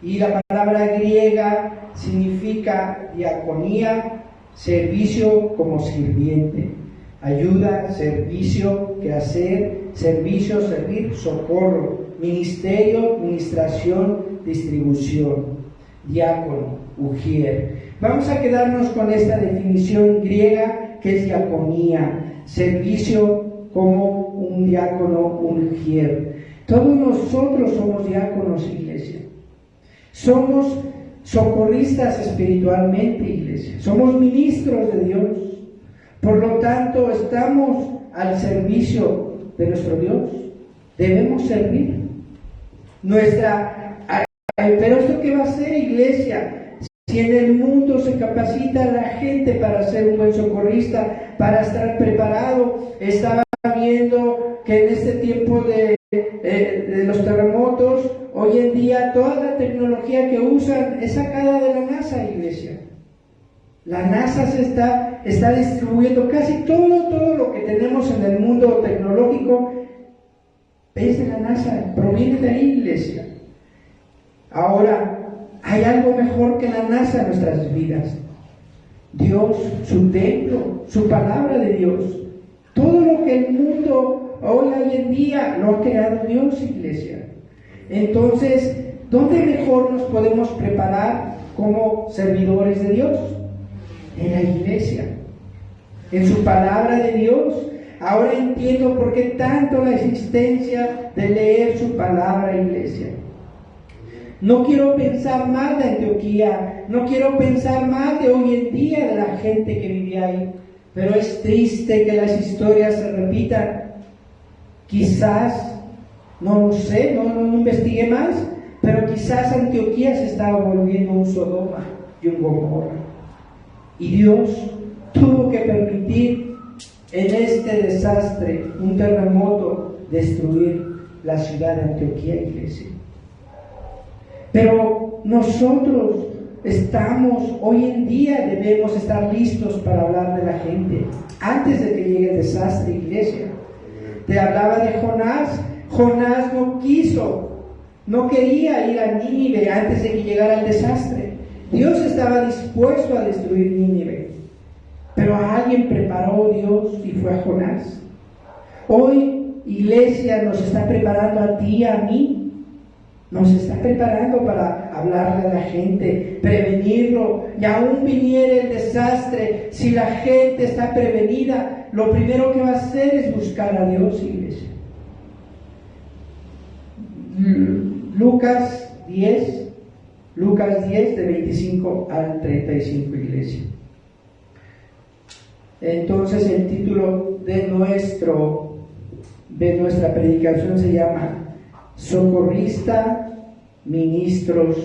Y la palabra griega significa diaconía, servicio como sirviente, ayuda, servicio, quehacer, servicio, servir, socorro, ministerio, ministración, distribución, diácono, ujier. Vamos a quedarnos con esta definición griega que es diaconía, servicio como un diácono, un ujier. Todos nosotros somos diáconos, iglesia. Somos socorristas espiritualmente, iglesia. Somos ministros de Dios. Por lo tanto, estamos al servicio de nuestro Dios. Debemos servir. Pero ¿esto qué va a hacer, iglesia? Si en el mundo se capacita a la gente para ser un buen socorrista, para estar preparado. Estaba viendo que en este tiempo de de los terremotos, hoy en día toda la tecnología que usan es sacada de la NASA, iglesia. La NASA está distribuyendo casi todo lo que tenemos en el mundo tecnológico es de la NASA, proviene de ahí, iglesia. Ahora, hay algo mejor que la NASA en nuestras vidas. Dios, su templo, su palabra de Dios. Todo lo que el mundo hoy en día lo ha creado Dios, iglesia. Entonces, ¿dónde mejor nos podemos preparar como servidores de Dios? En la iglesia, en su palabra de Dios. Ahora entiendo por qué tanto la existencia de leer su palabra, iglesia. No quiero pensar mal de Antioquía, no quiero pensar mal de hoy en día de la gente que vivía ahí, pero es triste que las historias se repitan. Quizás, no lo sé, no investigué más, pero quizás Antioquía se estaba volviendo un Sodoma y un Gomorra. Y Dios tuvo que permitir en este desastre, un terremoto, destruir la ciudad de Antioquía, iglesia. Pero nosotros hoy en día debemos estar listos para hablar de la gente, antes de que llegue el desastre, iglesia. Te hablaba de Jonás. Jonás no quería ir a Nínive antes de que llegara el desastre. Dios estaba dispuesto a destruir Nínive, pero a alguien preparó Dios y fue a Jonás. Hoy, iglesia, nos está preparando a ti y a mí. Nos está preparando para hablarle a la gente, prevenirlo. Y aún viniera el desastre, si la gente está prevenida, lo primero que va a hacer es buscar a Dios, iglesia. Lucas 10, de 25 al 35, iglesia. Entonces el título de nuestra predicación se llama Socorrista, Ministros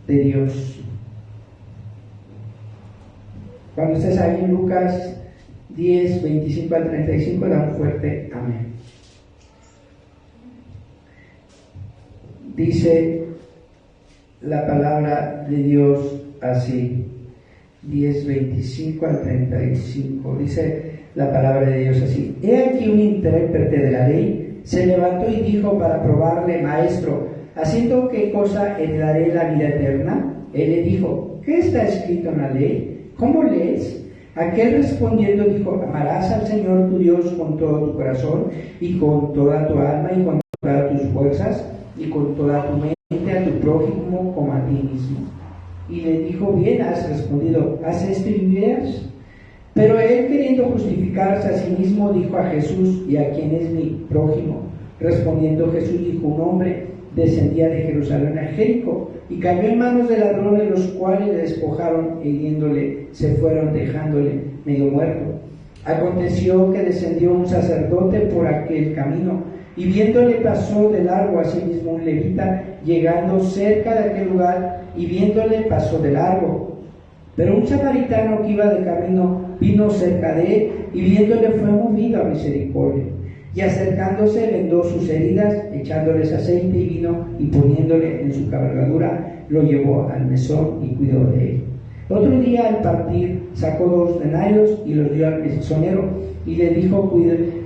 de Dios. Cuando estés ahí en Lucas 10, 25 al 35, da un fuerte amén. Dice la palabra de Dios así, 10, 25 al 35, dice la palabra de Dios así: He aquí un intérprete de la ley se levantó y dijo para probarle: Maestro, ¿haciendo qué cosa heredaré la vida eterna? Él le dijo: ¿qué está escrito en la ley? ¿Cómo lees? Aquel respondiendo dijo: amarás al Señor tu Dios con todo tu corazón y con toda tu alma y con todas tus fuerzas y con toda tu mente, a tu prójimo como a ti mismo. Y le dijo: bien has respondido, haz esto y vivirás. Pero él, queriendo justificarse a sí mismo, dijo a Jesús: ¿y a quién es mi prójimo? Respondiendo Jesús dijo: un hombre descendía de Jerusalén a Jericó y cayó en manos de ladrones, los cuales le despojaron e hiriéndole se fueron, dejándole medio muerto. Aconteció que descendió un sacerdote por aquel camino y viéndole pasó de largo. Asimismo un levita, llegando cerca de aquel lugar y viéndole pasó de largo. Pero un samaritano que iba de camino vino cerca de él y viéndole fue movido a misericordia. Y acercándose vendó sus heridas, echándoles aceite y vino, y poniéndole en su cabalgadura, lo llevó al mesón y cuidó de él. Otro día al partir sacó 2 denarios y los dio al mesonero y le dijo: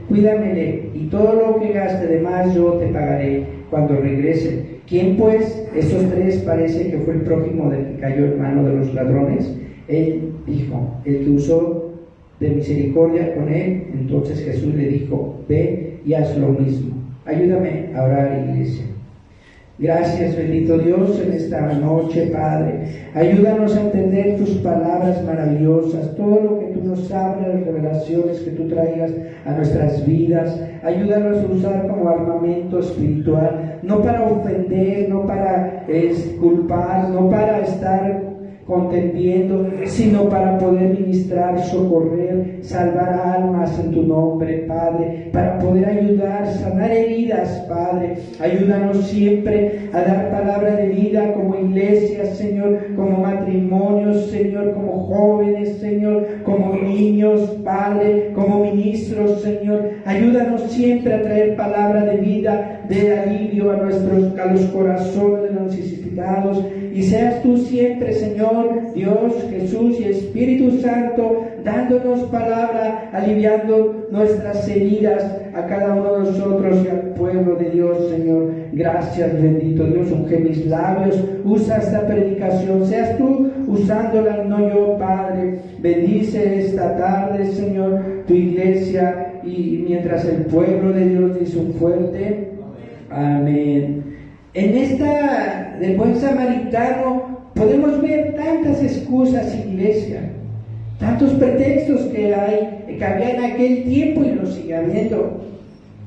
cuídamele, y todo lo que gaste de más yo te pagaré cuando regrese. ¿Quién pues? Estos 3 parece que fue el prójimo del que cayó en mano de los ladrones. Él dijo: el que usó de misericordia con él. Entonces Jesús le dijo: ve y haz lo mismo. Ayúdame a orar, iglesia. Gracias, bendito Dios, en esta noche, Padre. Ayúdanos a entender tus palabras maravillosas, todo lo que tú nos hablas, las revelaciones que tú traigas a nuestras vidas. Ayúdanos a usar como armamento espiritual, no para ofender, no para culpar, no para estar contendiendo, sino para poder ministrar, socorrer, salvar almas en tu nombre, Padre, para poder ayudar, sanar heridas, Padre. Ayúdanos siempre a dar palabra de vida como iglesia, Señor, como matrimonios, Señor, como jóvenes, Señor, como niños, Padre, como ministros, Señor. Ayúdanos siempre a traer palabra de vida, de alivio a los corazones de los necesitados. Y seas tú siempre, Señor, Dios, Jesús y Espíritu Santo, dándonos palabra, aliviando nuestras heridas a cada uno de nosotros y al pueblo de Dios, Señor. Gracias, bendito Dios, unge mis labios, usa esta predicación, seas tú usándola y no yo, Padre. Bendice esta tarde, Señor, tu iglesia, y mientras el pueblo de Dios dice un fuerte amén. En esta del buen samaritano podemos ver tantas excusas, iglesia, tantos pretextos que había en aquel tiempo y lo sigue habiendo.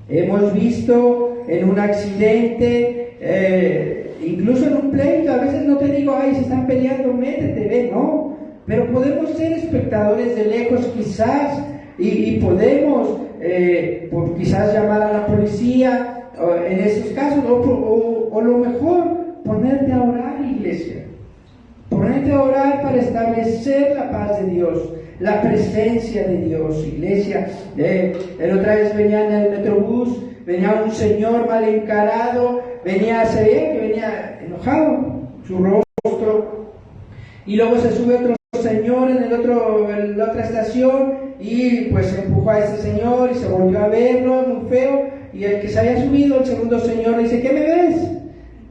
Hemos visto en un accidente, incluso en un pleito, a veces no te digo, ay, se están peleando, métete, ve, no, pero podemos ser espectadores de lejos quizás, y podemos quizás llamar a la policía en esos casos, o lo mejor, ponerte a orar, iglesia. Ponerte a orar para establecer la paz de Dios, la presencia de Dios, iglesia. La otra vez venía en el metrobús, venía un señor mal encarado, se veía que venía enojado, su rostro, y luego se sube otro señor en la otra estación, y pues empujó a ese señor y se volvió a verlo, muy feo. Y el que se había subido, el segundo señor, le dice, ¿qué me ves?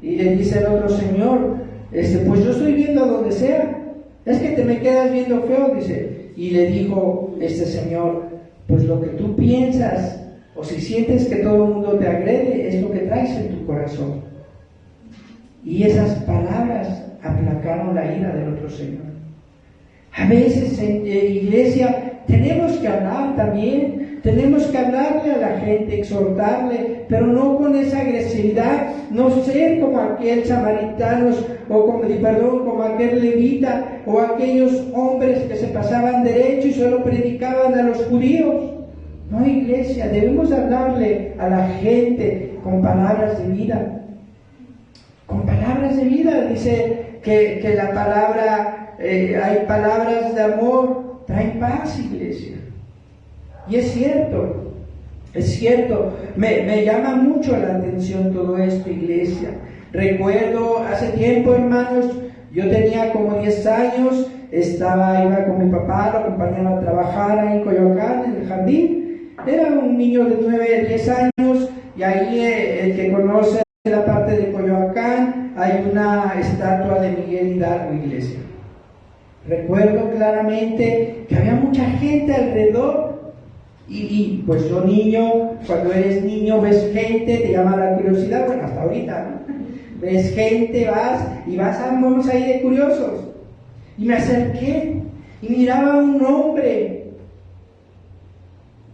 Y le dice el otro señor, pues yo estoy viendo a donde sea, es que te me quedas viendo feo, dice. Y le dijo este señor, pues lo que tú piensas, o si sientes que todo el mundo te agrede, es lo que traes en tu corazón. Y esas palabras aplacaron la ira del otro señor. A veces en iglesia tenemos que hablar también, tenemos que hablarle a la gente, exhortarle, pero no con esa agresividad, no ser como aquel samaritano, como aquel levita, o aquellos hombres que se pasaban derecho y solo predicaban a los judíos. No, iglesia, debemos hablarle a la gente con palabras de vida. Con palabras de vida, dice que la palabra, hay palabras de amor, traen paz, iglesia. Y es cierto, me llama mucho la atención todo esto, iglesia. Recuerdo hace tiempo, hermanos, yo tenía como 10 años, iba con mi papá, lo acompañaba a trabajar ahí en Coyoacán, en el jardín. Era un niño de 9, 10 años, y ahí el que conoce la parte de Coyoacán, hay una estatua de Miguel Hidalgo, iglesia. Recuerdo claramente que había mucha gente alrededor, y pues yo niño, cuando eres niño ves gente, te llama la curiosidad, bueno, hasta ahorita, ¿no? Ves gente, vamos ahí de curiosos. Y me acerqué y miraba a un hombre.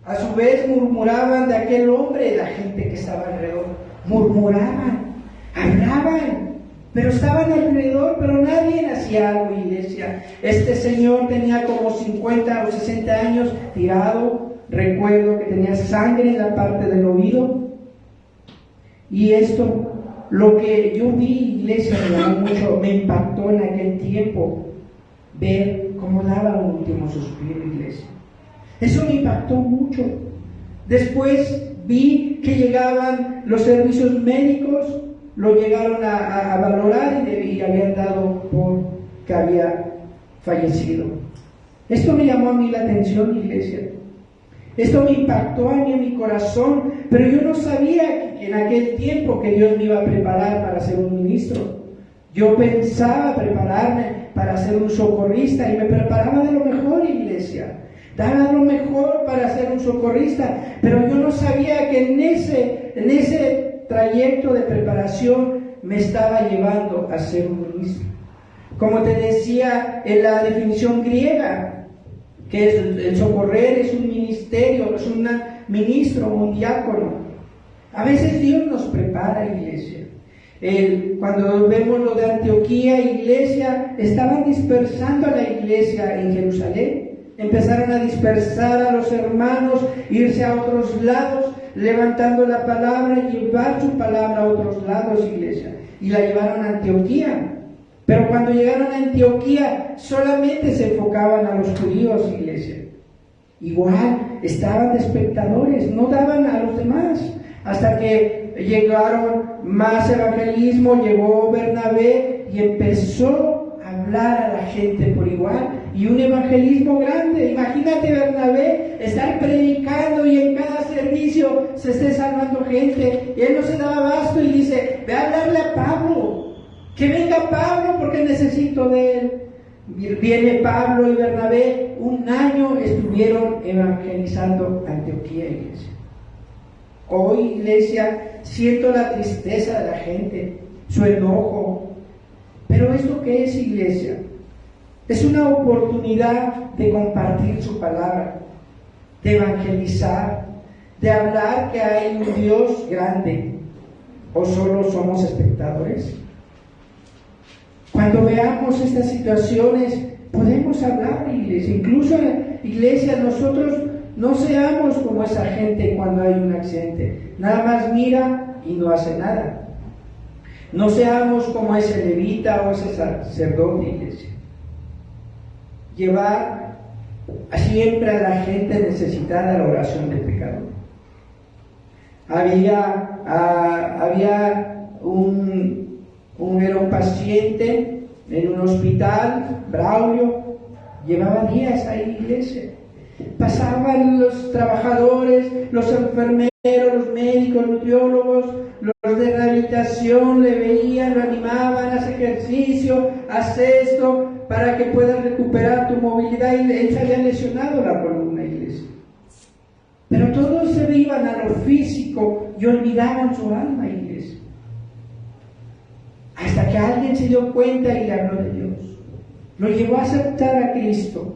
A su vez murmuraban de aquel hombre, la gente que estaba alrededor. Murmuraban, hablaban, pero estaban alrededor, pero nadie hacía algo, iglesia. Este señor tenía como 50 o 60 años tirado. Recuerdo que tenía sangre en la parte del oído. Y esto, lo que yo vi, iglesia, me llamó mucho, me impactó en aquel tiempo, ver cómo daba un último suspiro, iglesia. Eso me impactó mucho. Después vi que llegaban los servicios médicos, lo llegaron a valorar y habían dado por que había fallecido. Esto me llamó a mí la atención, iglesia. Esto me impactó a mí en mi corazón, pero yo no sabía que en aquel tiempo que Dios me iba a preparar para ser un ministro. Yo pensaba prepararme para ser un socorrista y me preparaba de lo mejor, iglesia. Daba lo mejor para ser un socorrista, pero yo no sabía que en ese trayecto de preparación me estaba llevando a ser un ministro. Como te decía en la definición griega, que es el socorrer es un ministerio, es un ministro, un diácono. A veces Dios nos prepara, iglesia. Cuando vemos lo de Antioquía, iglesia, estaban dispersando a la iglesia en Jerusalén. Empezaron a dispersar a los hermanos, irse a otros lados, levantando la palabra, llevar su palabra a otros lados, iglesia. Y la llevaron a Antioquía. Pero cuando llegaron a Antioquía, solamente se enfocaban a los judíos, iglesia. Igual, estaban de espectadores, no daban a los demás. Hasta que llegaron más evangelismo, llegó Bernabé y empezó a hablar a la gente por igual. Y un evangelismo grande. Imagínate Bernabé estar predicando y en cada servicio se esté salvando gente. Y él no se daba abasto y dice, ve a hablarle a Pablo. Que venga Pablo porque necesito de él. Viene Pablo y Bernabé, un año estuvieron evangelizando Antioquía, iglesia. Hoy, iglesia, siento la tristeza de la gente, su enojo. Pero ¿esto qué es, iglesia? Es una oportunidad de compartir su palabra, de evangelizar, de hablar que hay un Dios grande. ¿O solo somos espectadores? Cuando veamos estas situaciones, podemos hablar, iglesia. Incluso, iglesia, nosotros no seamos como esa gente cuando hay un accidente. Nada más mira y no hace nada. No seamos como ese levita o ese sacerdote, iglesia. Llevar siempre a la gente necesitada a la oración del pecador. Era un paciente en un hospital, Braulio, llevaba días ahí, iglesia. Pasaban los trabajadores, los enfermeros, los médicos, nutriólogos, los de rehabilitación, le veían, lo animaban, haz ejercicio, haz esto, para que puedas recuperar tu movilidad. Y él se había lesionado la columna, iglesia. Pero todos se iban a lo físico y olvidaban su alma, iglesia. Hasta que alguien se dio cuenta y le habló de Dios. Lo llevó a aceptar a Cristo.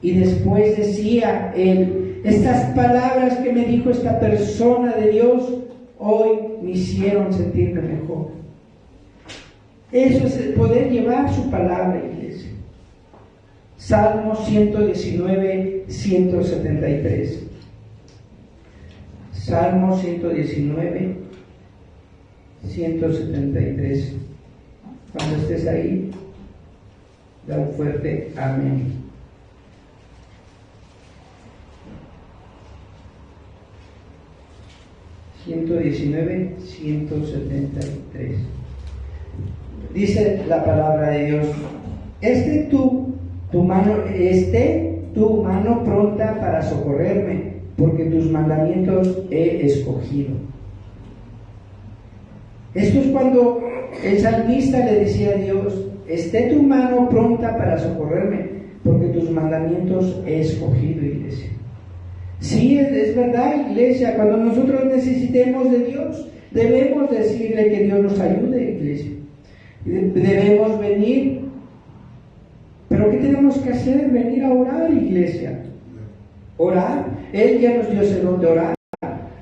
Y después decía él, estas palabras que me dijo esta persona de Dios, hoy me hicieron sentirme mejor. Eso es el poder llevar su palabra, iglesia. Salmo 119, 173. Salmo 119, 173. Cuando estés ahí, da un fuerte amén. (119, 173). Dice la palabra de Dios: esté tu mano pronta para socorrerme, porque tus mandamientos he escogido. Esto es cuando el salmista le decía a Dios: esté tu mano pronta para socorrerme, porque tus mandamientos he escogido, iglesia. Sí, es verdad, iglesia, cuando nosotros necesitemos de Dios, debemos decirle que Dios nos ayude, iglesia. Debemos venir. ¿Pero qué tenemos que hacer? Venir a orar, iglesia. Orar. Él ya nos dio ese don de orar.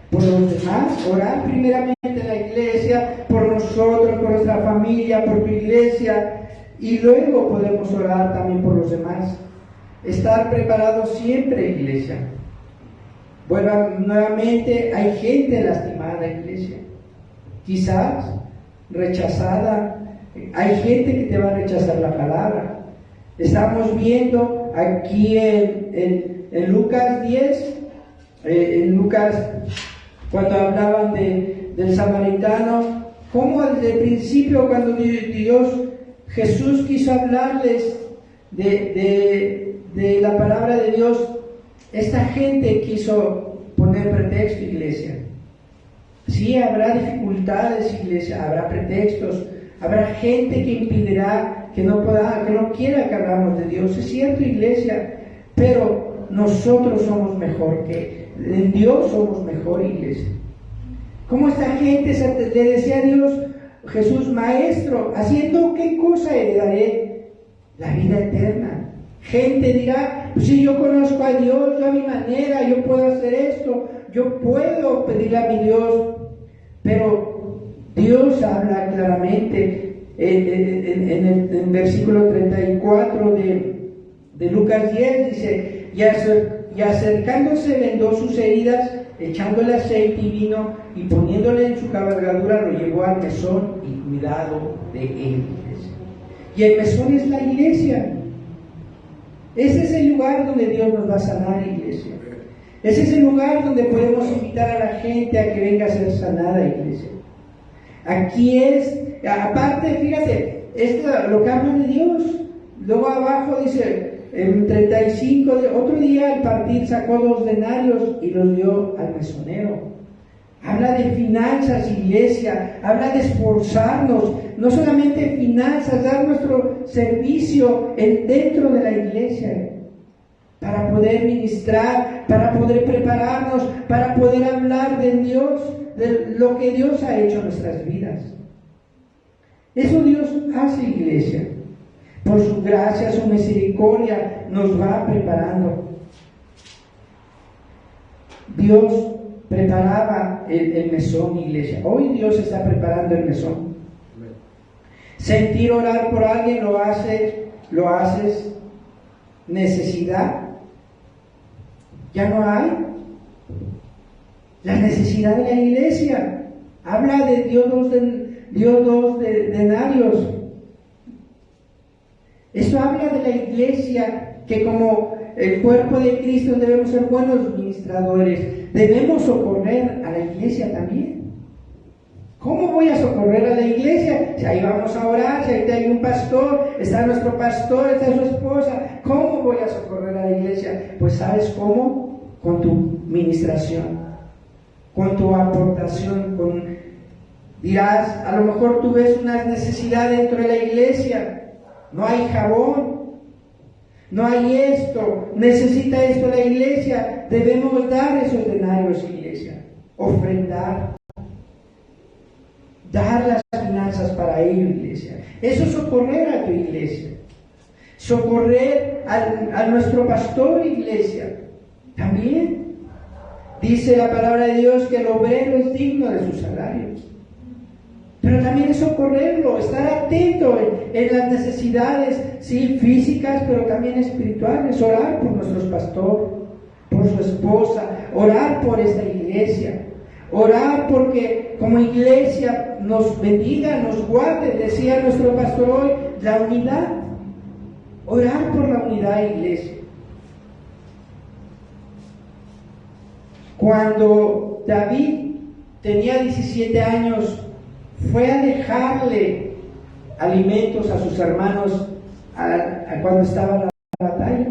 Por los demás, orar primeramente en la iglesia, por nosotros, por nuestra familia, por tu iglesia, y luego podemos orar también por los demás. Estar preparados siempre, iglesia. Bueno, nuevamente hay gente lastimada, iglesia. Quizás rechazada. Hay gente que te va a rechazar la palabra. Estamos viendo aquí en Lucas 10, en Lucas, cuando hablaban del samaritano, cómo desde el principio, cuando Jesús quiso hablarles de la palabra de Dios, esta gente quiso poner pretexto, iglesia. Sí, habrá dificultades, iglesia, habrá pretextos, habrá gente que impedirá, que no quiera que hablamos de Dios. Es cierto, iglesia, pero nosotros somos mejor en Dios somos mejor, iglesia. ¿Cómo esta gente le decía a Dios, Jesús, maestro, ¿haciendo qué cosa heredaré la vida eterna? Gente dirá, pues si yo conozco a Dios, yo a mi manera, yo puedo hacer esto, yo puedo pedirle a mi Dios. Pero Dios habla claramente en el versículo 34 de Lucas 10, dice, y acercándose vendó sus heridas, echándole aceite y vino, y poniéndole en su cabalgadura, lo llevó al mesón y cuidado de él. Y el mesón es la iglesia. Ese es el lugar donde Dios nos va a sanar, iglesia. Ese es el lugar donde podemos invitar a la gente a que venga a ser sanada, iglesia. Aquí es, aparte, fíjate, esto lo que habla de Dios. Luego abajo dice, en 35, otro día al partir sacó 2 denarios y los dio al mesonero. Habla de finanzas, iglesia, habla de esforzarnos, no solamente finanzas, dar nuestro servicio dentro de la iglesia, para poder ministrar, para poder prepararnos, para poder hablar de Dios, de lo que Dios ha hecho en nuestras vidas. Eso Dios hace, iglesia. Por su gracia, su misericordia, nos va preparando. Dios preparaba el mesón, iglesia. Hoy Dios está preparando el mesón. Sentir orar por alguien lo haces necesidad. Ya no hay la necesidad de la iglesia. Habla de Dios dos denarios. Eso habla de la iglesia, que como el cuerpo de Cristo debemos ser buenos ministradores. Debemos socorrer a la iglesia también. ¿Cómo voy a socorrer a la iglesia? Si ahí vamos a orar, si ahí hay un pastor, está nuestro pastor, está su esposa. ¿Cómo voy a socorrer a la iglesia? Pues ¿sabes cómo? Con tu ministración, con tu aportación, dirás, a lo mejor tú ves una necesidad dentro de la iglesia. No hay jabón, no hay esto, necesita esto la iglesia. Debemos dar esos denarios, iglesia, ofrendar, dar las finanzas para ello, iglesia. Eso es socorrer a tu iglesia, socorrer a nuestro pastor, iglesia. También dice la palabra de Dios que el obrero es digno de su salario. Pero también es socorrerlo, estar atento en las necesidades, sí, físicas, pero también espirituales. Orar por nuestros pastores, por su esposa, orar por esta iglesia, orar porque como iglesia nos bendiga, nos guarde. Decía nuestro pastor hoy, la unidad. Orar por la unidad, iglesia. Cuando David tenía 17 años, fue a dejarle alimentos a sus hermanos cuando estaba en la batalla.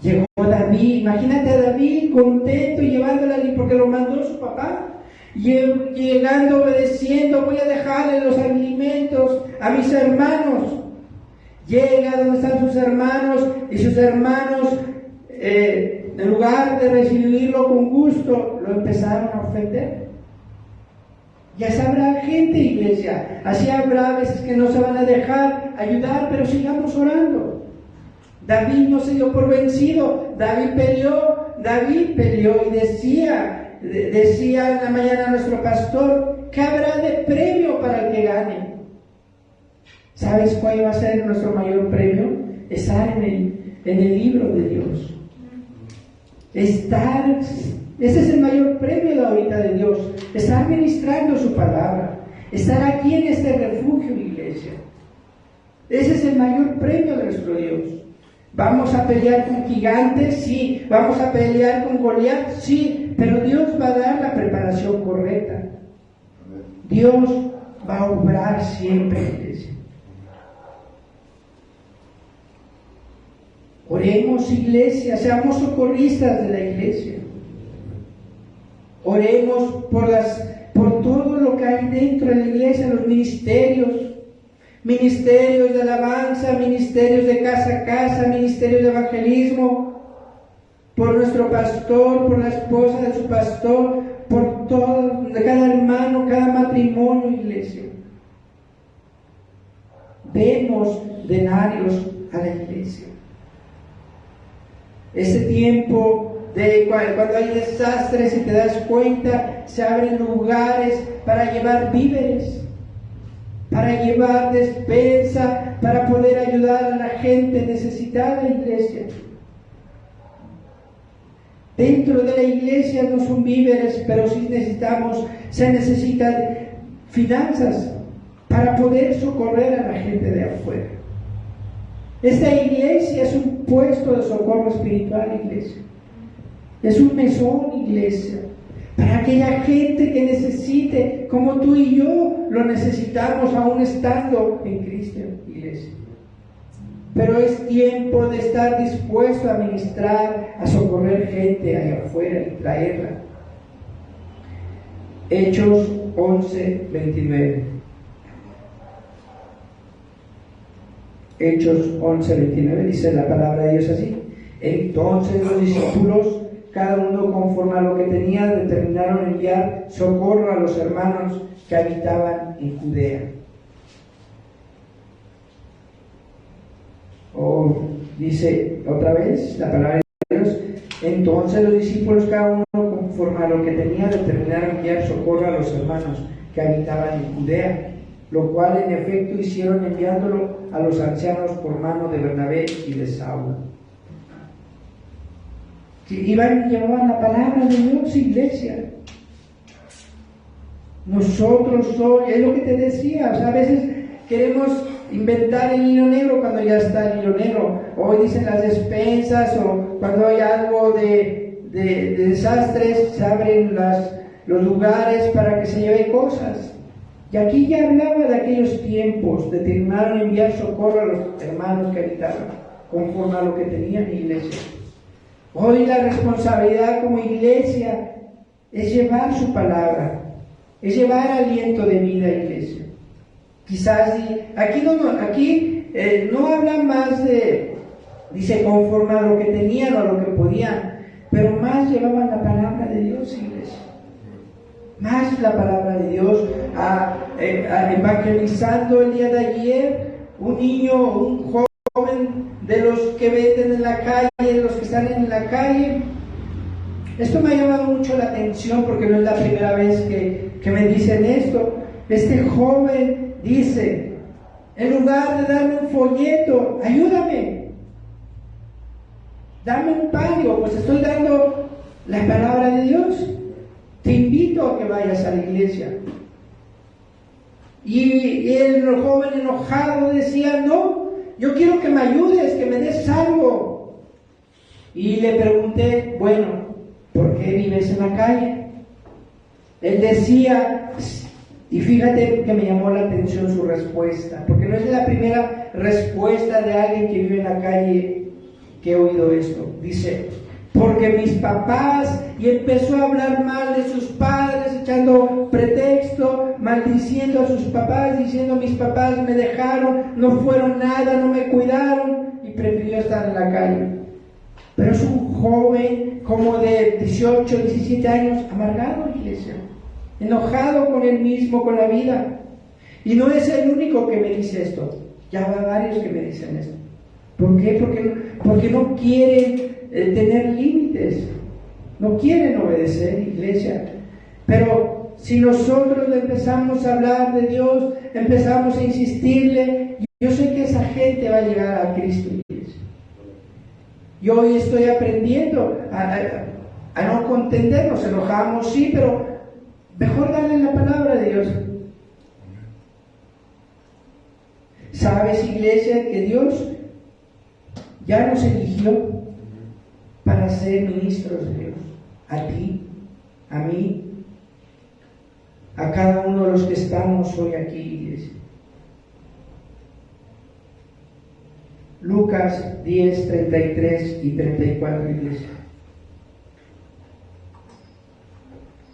Llegó David, imagínate a David contento y llevándole, porque lo mandó su papá, llegando, obedeciendo, voy a dejarle los alimentos a mis hermanos. Llega donde están sus hermanos, y sus hermanos, en lugar de recibirlo con gusto, lo empezaron a ofender. Y así habrá gente, iglesia, así habrá veces que no se van a dejar ayudar, pero sigamos orando. David no se dio por vencido, David peleó y decía en la mañana nuestro pastor, ¿qué habrá de premio para el que gane? ¿Sabes cuál va a ser nuestro mayor premio? Estar en el libro de Dios. Ese es el mayor premio de ahorita de Dios, estar ministrando su palabra, estar aquí en este refugio, iglesia. Ese es el mayor premio de nuestro Dios. ¿Vamos a pelear con gigantes? Sí. ¿Vamos a pelear con Goliat? Sí. Pero Dios va a dar la preparación correcta. Dios va a obrar siempre, iglesia. Oremos, iglesia, seamos socorristas de la iglesia. Oremos por todo lo que hay dentro de la iglesia, los ministerios de alabanza, ministerios de casa a casa, ministerios de evangelismo, por nuestro pastor, por la esposa de su pastor, por todo, cada hermano, cada matrimonio, iglesia. Demos denarios a la iglesia. Este tiempo cuando hay desastres, si te das cuenta, se abren lugares para llevar víveres, para llevar despensa, para poder ayudar a la gente necesitada, iglesia. Dentro de la iglesia no son víveres, pero sí se necesitan finanzas para poder socorrer a la gente de afuera. Esta iglesia es un puesto de socorro espiritual, iglesia. Es un mesón, iglesia, para aquella gente que necesite, como tú y yo lo necesitamos aún estando en Cristo, iglesia. Pero es tiempo de estar dispuesto a ministrar, a socorrer gente allá afuera y traerla. Hechos 11:29. Hechos 11:29 dice la palabra de Dios así. Entonces los discípulos, cada uno conforme a lo que tenía, determinaron enviar socorro a los hermanos que habitaban en Judea. Dice otra vez la palabra de Dios. Entonces los discípulos, cada uno conforme a lo que tenía, determinaron enviar socorro a los hermanos que habitaban en Judea, lo cual en efecto hicieron, enviándolo a los ancianos por mano de Bernabé y de Saulo. Llevaban la palabra de Dios, iglesia. Nosotros hoy, es lo que te decía, o sea, a veces queremos inventar el hilo negro cuando ya está el hilo negro. Hoy dicen las despensas, o cuando hay algo de desastres, se abren los lugares para que se lleve cosas. Y aquí ya hablaba de aquellos tiempos, determinaron enviar socorro a los hermanos que habitaban, conforme a lo que tenían, iglesia. Hoy la responsabilidad como iglesia es llevar su palabra, es llevar aliento de vida, iglesia. Quizás aquí no hablan más dice conforme a lo que tenían o a lo que podían, pero más llevaban la palabra de Dios, iglesia. Más la palabra de Dios, evangelizando el día de ayer, un niño, un joven de los que venden en la calle, de los que están en la calle. Esto me ha llamado mucho la atención porque no es la primera vez que me dicen esto. Este joven dice, en lugar de darme un folleto, ayúdame, dame un palio, pues estoy dando la palabra de Dios. Te invito a que vayas a la iglesia. Y el joven enojado decía, no, yo quiero que me ayudes, que me des algo. Y le pregunté, bueno, ¿por qué vives en la calle? Él decía, y fíjate que me llamó la atención su respuesta, porque no es la primera respuesta de alguien que vive en la calle que he oído esto. Dice, porque mis papás, y empezó a hablar mal de sus padres, echando pretexto, maldiciendo a sus papás, diciendo, mis papás me dejaron, no fueron nada, no me cuidaron, y prefirió estar en la calle. Pero es un joven como de 18, 17 años, amargado, iglesia, enojado con él mismo, con la vida. Y no es el único que me dice esto, ya va varios que me dicen esto. ¿Por qué? Porque no quieren tener límites, no quieren obedecer, iglesia. Pero si nosotros le empezamos a hablar de Dios, empezamos a insistirle, yo sé que esa gente va a llegar a Cristo, iglesia. Yo hoy estoy aprendiendo a no contender, nos enojamos, sí, pero mejor darle la palabra de Dios. ¿Sabes, iglesia, que Dios ya nos eligió para ser ministros de Dios? A ti, a mí, a cada uno de los que estamos hoy aquí, iglesia. Lucas 10, 33 y 34, iglesia.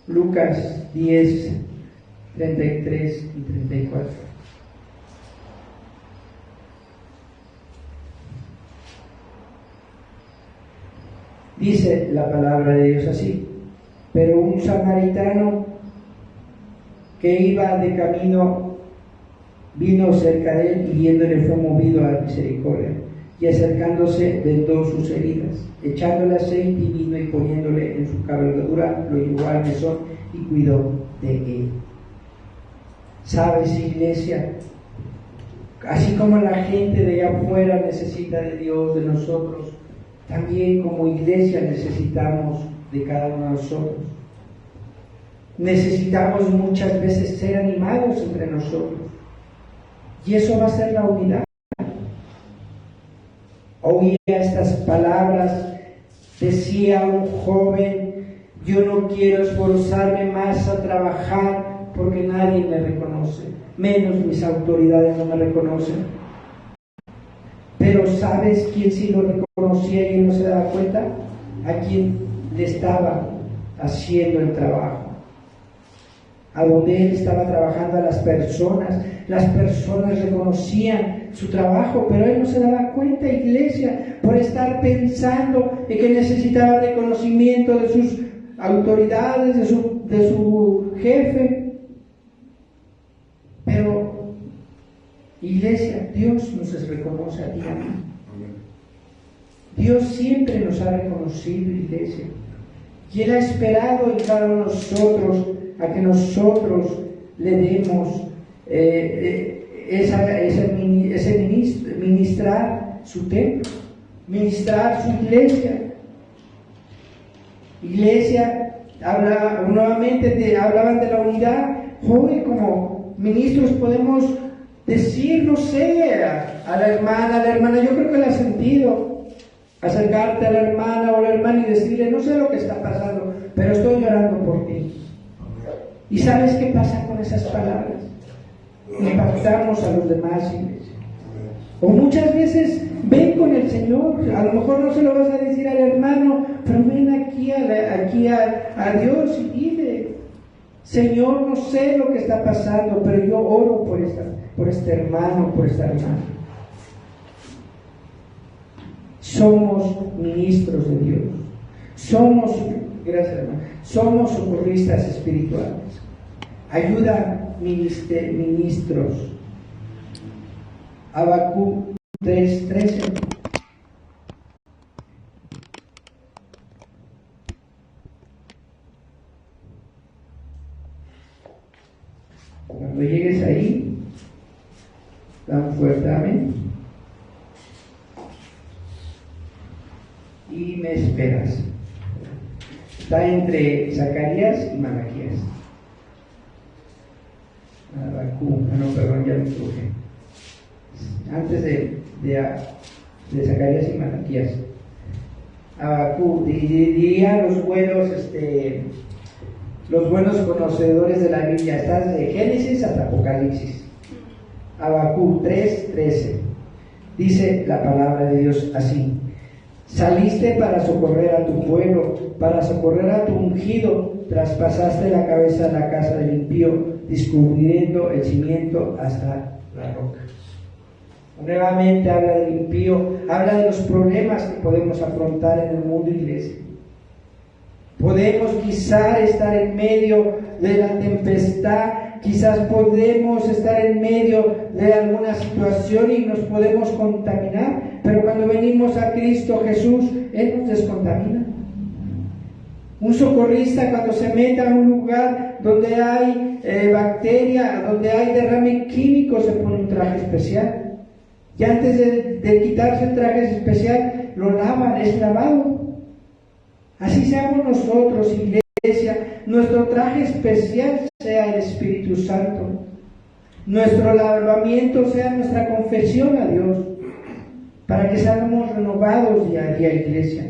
Lucas 10, 33 y 34. Dice la palabra de Dios así: pero un samaritano que iba de camino vino cerca de él y viéndole fue movido a la misericordia. y acercándose vendó sus heridas, echándole aceite y vino y poniéndole en su cabalgadura, lo llevó al mesón y cuidó de él. ¿Sabes, iglesia? Así como la gente de allá afuera necesita de Dios, de nosotros, también como iglesia necesitamos de cada uno de nosotros. Necesitamos muchas veces ser animados entre nosotros. Y eso va a ser la unidad. Oía estas palabras, decía un joven: yo no quiero esforzarme más a trabajar porque nadie me reconoce, menos mis autoridades no me reconocen. Pero ¿sabes quién sí lo reconocía y él no se daba cuenta? A quien le estaba haciendo el trabajo. A donde él estaba trabajando, a las personas reconocían su trabajo, pero él no se daba cuenta, iglesia, por estar pensando en que necesitaba reconocimiento de sus autoridades, de su jefe. Pero, iglesia, Dios nos reconoce a ti y a mí. Dios siempre nos ha reconocido, iglesia, y Él ha esperado en cada uno de nosotros a que nosotros le demos ministrar su templo, ministrar su iglesia. Iglesia, nuevamente hablaban de la unidad. Joven, como ministros podemos decir, no sé, a la hermana, yo creo que la has sentido, acercarte a la hermana o la hermana y decirle: no sé lo que está pasando, pero estoy llorando por ti. ¿Y sabes qué pasa con esas palabras? Impactamos a los demás, iglesia. O muchas veces ven con el Señor, a lo mejor no se lo vas a decir al hermano, pero ven aquí a Dios y dile: Señor, no sé lo que está pasando, pero yo oro por este hermano, por esta hermana. Somos ministros de Dios. Gracias, hermano. Somos socorristas espirituales. Ayuda ministros. Habacuc 3:13. Cuando llegues ahí, dan fuerte amén. Y me esperas. Está entre Zacarías y Malaquías. Habacuc, perdón, ya me equivoqué. Antes de Zacarías y Malaquías. Habacuc, diría los buenos conocedores de la Biblia, estás de Génesis hasta Apocalipsis. Habacuc 3:13. Dice la palabra de Dios así: saliste para socorrer a tu pueblo, para socorrer a tu ungido, traspasaste la cabeza de la casa del impío, descubriendo el cimiento hasta la roca. Nuevamente habla del impío, habla de los problemas que podemos afrontar en el mundo, iglesia. Podemos quizás estar en medio de la tempestad, quizás podemos estar en medio de alguna situación y nos podemos contaminar, pero cuando venimos a Cristo Jesús, Él nos descontamina. Un socorrista, cuando se meta a un lugar donde hay bacteria, donde hay derrame químico, se pone un traje especial. Y antes de quitarse el traje especial, lo lavan, es lavado. Así seamos nosotros, iglesia. Nuestro traje especial sea el Espíritu Santo. Nuestro lavamiento sea nuestra confesión a Dios, para que seamos renovados día a día, iglesia.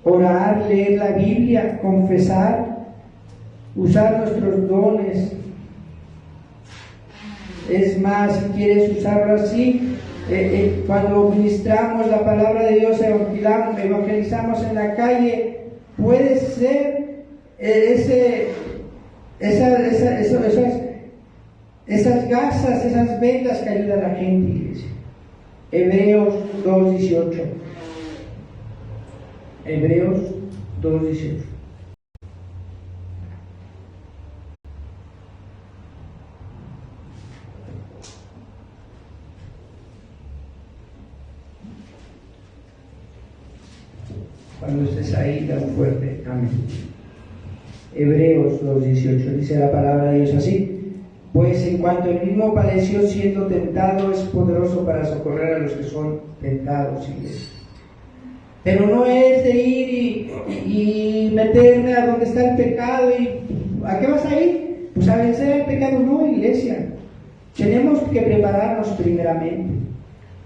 Orar, leer la Biblia, confesar, usar nuestros dones. Es más, si quieres usarlo así, cuando ministramos la palabra de Dios, evangelizamos en la calle, puede ser esas gasas, esas vendas que ayudan a la gente, iglesia. Hebreos 2:18. Hebreos 2:18. Cuando estés ahí, da un fuerte amén. Hebreos 2:18 dice la palabra de Dios así: pues en cuanto él mismo padeció siendo tentado, es poderoso para socorrer a los que son tentados. Iglesia. Pero no es de ir y meterme a donde está el pecado y ¿a qué vas a ir? Pues a vencer el pecado. No, iglesia. Tenemos que prepararnos primeramente,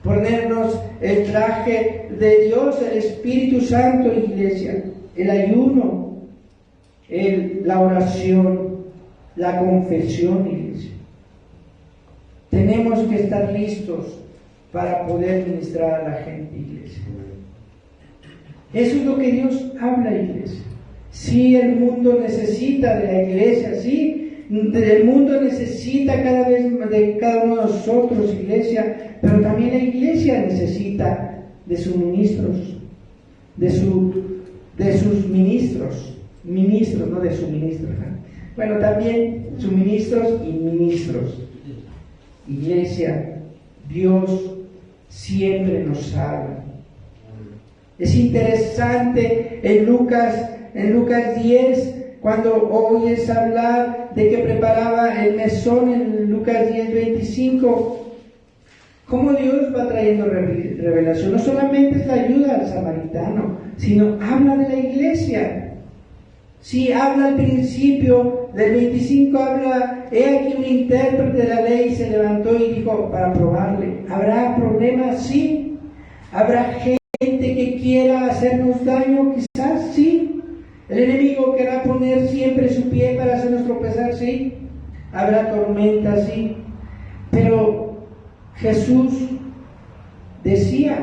ponernos el traje de Dios, el Espíritu Santo, iglesia, el ayuno, la oración, la confesión, iglesia. Tenemos que estar listos para poder ministrar a la gente, iglesia. Eso es lo que Dios habla, iglesia. Sí, el mundo necesita de la iglesia, sí. El mundo necesita cada vez de cada uno de nosotros, iglesia, pero también la iglesia necesita de sus ministros, de sus ministros, no de su ministro. Bueno, también suministros y ministros. Iglesia, Dios siempre nos habla. Es interesante en Lucas 10, cuando oyes hablar de que preparaba el mesón en Lucas 10:25, cómo Dios va trayendo revelación. No solamente es la ayuda al samaritano, sino habla de la iglesia. Sí, habla al principio del 25, habla: he aquí un intérprete de la ley se levantó y dijo, para probarle, ¿habrá problemas? Sí. ¿Habrá gente que quiera hacernos daño? Quizás sí. ¿El enemigo querrá poner siempre su pie para hacernos tropezar? Sí. ¿Habrá tormentas? Sí. Pero Jesús decía,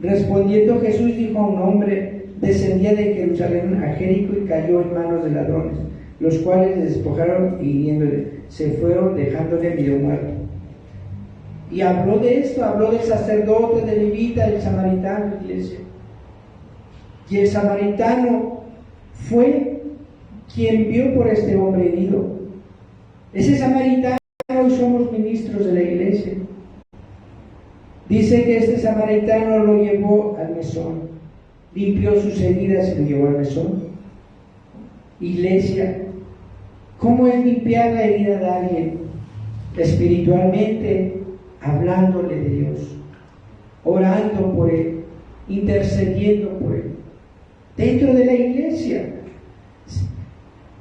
respondiendo Jesús dijo a un hombre: descendía de Jerusalén a Jericó y cayó en manos de ladrones, los cuales le despojaron y hiriéndole, se fueron dejándole medio muerto. Y habló de esto, habló del sacerdote, del levita, del samaritano, iglesia. Y el samaritano fue quien vio por este hombre herido. Ese samaritano, somos ministros de la iglesia. Dice que este samaritano lo llevó al mesón, limpió sus heridas y lo llevó al mesón. Iglesia, ¿cómo es limpiar la herida de alguien? Espiritualmente, hablándole de Dios, orando por él, intercediendo por él. Dentro de la iglesia,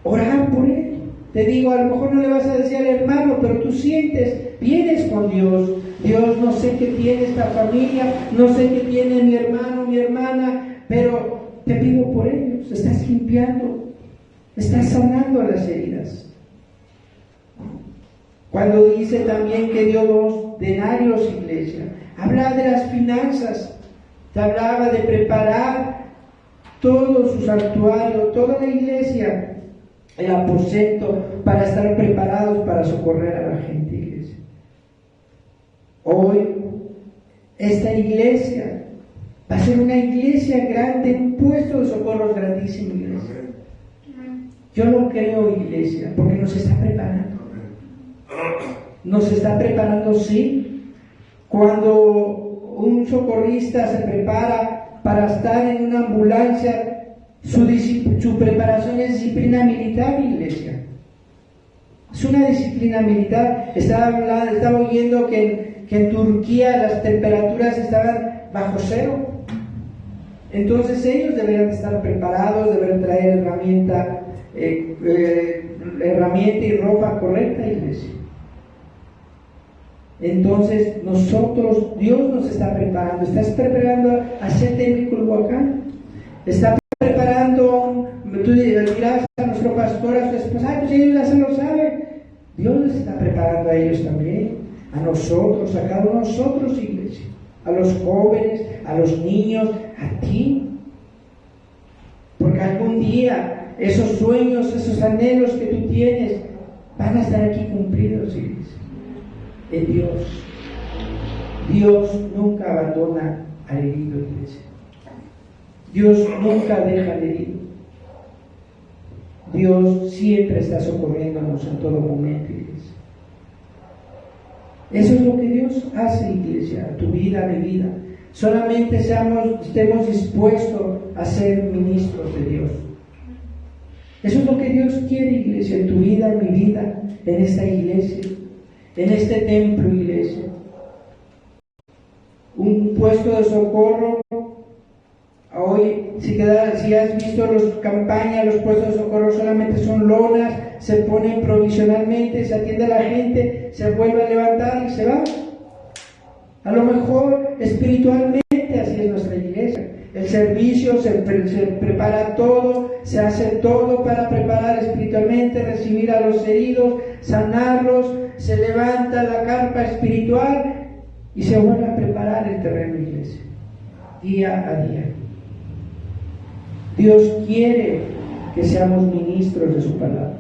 orar por él. Te digo, a lo mejor no le vas a decir al hermano, pero tú sientes, vienes con Dios. Dios, no sé qué tiene esta familia, no sé qué tiene mi hermano, mi hermana, pero te pido por ellos. Estás limpiando, estás sanando las heridas. Cuando dice también que dio 2 denarios, iglesia, habla de las finanzas, te hablaba de preparar todo su santuario, toda la iglesia, el aposento, para estar preparados para socorrer a la gente, iglesia. Hoy, esta iglesia va a ser una iglesia grande, un puesto de socorro grandísimo, iglesia. Yo lo creo, iglesia, porque nos está preparando. Nos está preparando, sí. Cuando un socorrista se prepara para estar en una ambulancia, su preparación es disciplina militar, iglesia. Es una disciplina militar. Estaba oyendo que en Turquía las temperaturas estaban bajo cero. Entonces ellos deberían estar preparados, deberían traer herramienta y ropa correcta, iglesia. Entonces nosotros, Dios nos está preparando. ¿Estás preparando a ser técnico en Huacán? ¿Está preparando? Tú dirás a nuestro pastor, a su esposa: pues ellos ya se lo saben. Dios les está preparando a ellos también, a nosotros, a cada uno de nosotros, iglesia, a los jóvenes, a los niños, a ti. Porque algún día esos sueños, esos anhelos que tú tienes van a estar aquí cumplidos, iglesia. En Dios nunca abandona al herido, iglesia. Dios nunca deja al herido. Dios siempre está socorriéndonos en todo momento, iglesia. Eso es lo que Dios hace, iglesia, a tu vida, a mi vida. solamente estemos dispuestos a ser ministros de Dios. Eso es lo que Dios quiere, iglesia, en tu vida, en mi vida, en esta iglesia, en este templo, iglesia. Un puesto de socorro. Hoy, si has visto las campañas, los puestos de socorro solamente son lonas, se ponen provisionalmente, se atiende a la gente, se vuelve a levantar y se va. A lo mejor espiritualmente así es nuestra iglesia. El servicio se prepara todo, se hace todo para preparar espiritualmente, recibir a los heridos, sanarlos, se levanta la carpa espiritual y se vuelve a preparar el terreno de iglesia, día a día. Dios quiere que seamos ministros de su palabra,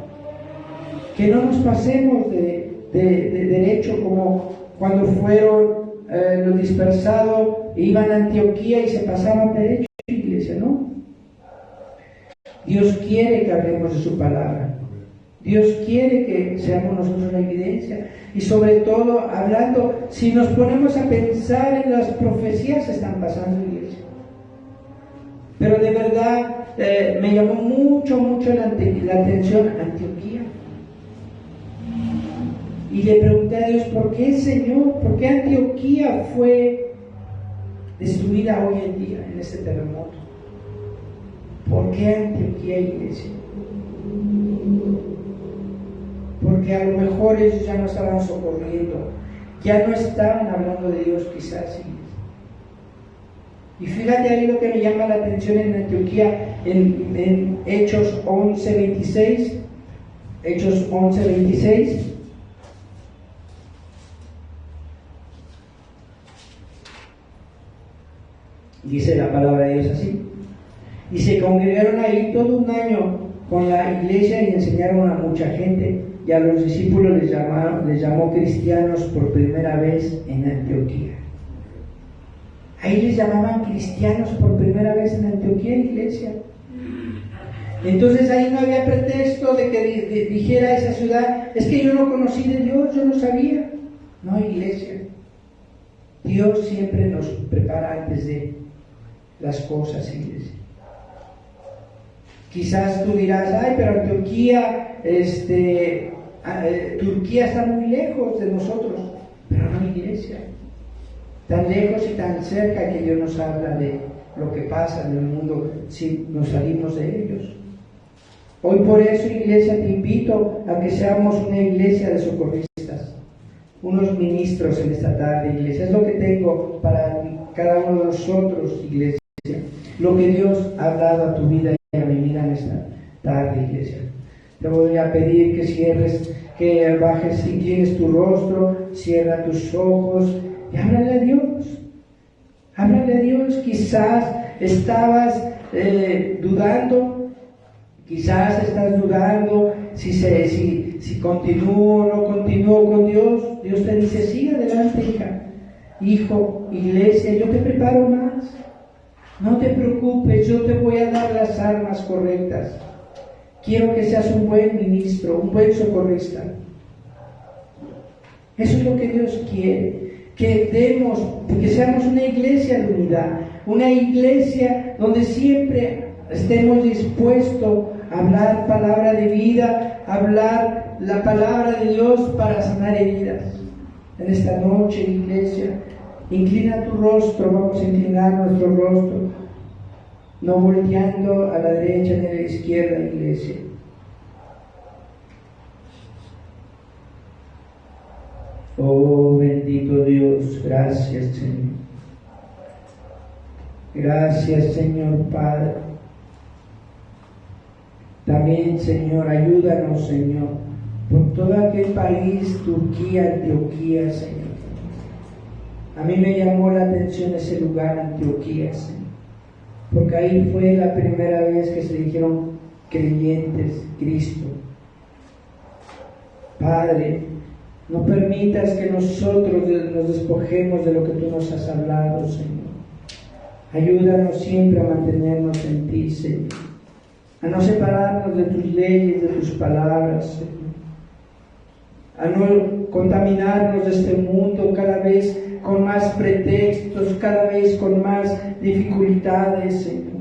que no nos pasemos de derecho como cuando fueron los dispersados, iban a Antioquía y se pasaban derecho, iglesia, ¿no? Dios quiere que hablemos de su palabra. Dios quiere que seamos nosotros la evidencia. Y sobre todo, hablando, si nos ponemos a pensar en las profecías que están pasando, iglesia. Pero de verdad, me llamó mucho la atención Antioquía. Y le pregunté a Dios, ¿por qué, Señor? ¿Por qué Antioquía fue destruida hoy en día en este terremoto? ¿Por qué Antioquía, iglesia? Porque a lo mejor ellos ya no estaban socorriendo, ya no estaban hablando de Dios, quizás, iglesia. Y fíjate ahí lo que me llama la atención en Antioquía, en Hechos 11:26. Hechos 11:26. Dice la palabra de Dios así: y se congregaron ahí todo un año con la iglesia y enseñaron a mucha gente, y a los discípulos les llamó cristianos por primera vez en Antioquía. Ahí les llamaban cristianos por primera vez en Antioquía, iglesia. Entonces ahí no había pretexto de que dijera esa ciudad, es que yo no conocí de Dios, yo no sabía. No, iglesia. Dios siempre nos prepara antes de las cosas, iglesia. Quizás tú dirás, ay, pero Antioquía, Turquía está muy lejos de nosotros. Pero no, iglesia. Tan lejos y tan cerca que Dios nos habla de lo que pasa en el mundo si nos salimos de ellos. Hoy por eso, iglesia, te invito a que seamos una iglesia de socorristas, unos ministros en esta tarde, iglesia. Es lo que tengo para cada uno de nosotros, iglesia. Lo que Dios ha hablado a tu vida y a mi vida en esta tarde, iglesia. Te voy a pedir que cierres, que bajes, inclines tu rostro, cierra tus ojos y háblale a Dios. Háblale a Dios. Quizás estabas dudando, quizás estás dudando si continúo o no continúo con Dios. Dios te dice, sigue adelante, hija, hijo, iglesia, yo te preparo más. No te preocupes, yo te voy a dar las armas correctas. Quiero que seas un buen ministro, un buen socorrista. Eso es lo que Dios quiere. Que seamos una iglesia de unidad, una iglesia donde siempre estemos dispuestos a hablar palabra de vida, hablar la palabra de Dios para sanar heridas. En esta noche, iglesia, inclina tu rostro, vamos a inclinar nuestro rostro, no volteando a la derecha ni a la izquierda, iglesia. Oh bendito Dios, gracias, Señor. Gracias, Señor Padre. También, Señor, ayúdanos, Señor, por todo aquel país, Turquía, Antioquía, Señor. A mí me llamó la atención ese lugar, Antioquía, Señor, porque ahí fue la primera vez que se dijeron creyentes, Cristo. Padre, no permitas que nosotros nos despojemos de lo que tú nos has hablado, Señor. Ayúdanos siempre a mantenernos en ti, Señor, a no separarnos de tus leyes, de tus palabras, Señor, a no contaminarnos de este mundo cada vez con más pretextos, cada vez con más dificultades, Señor.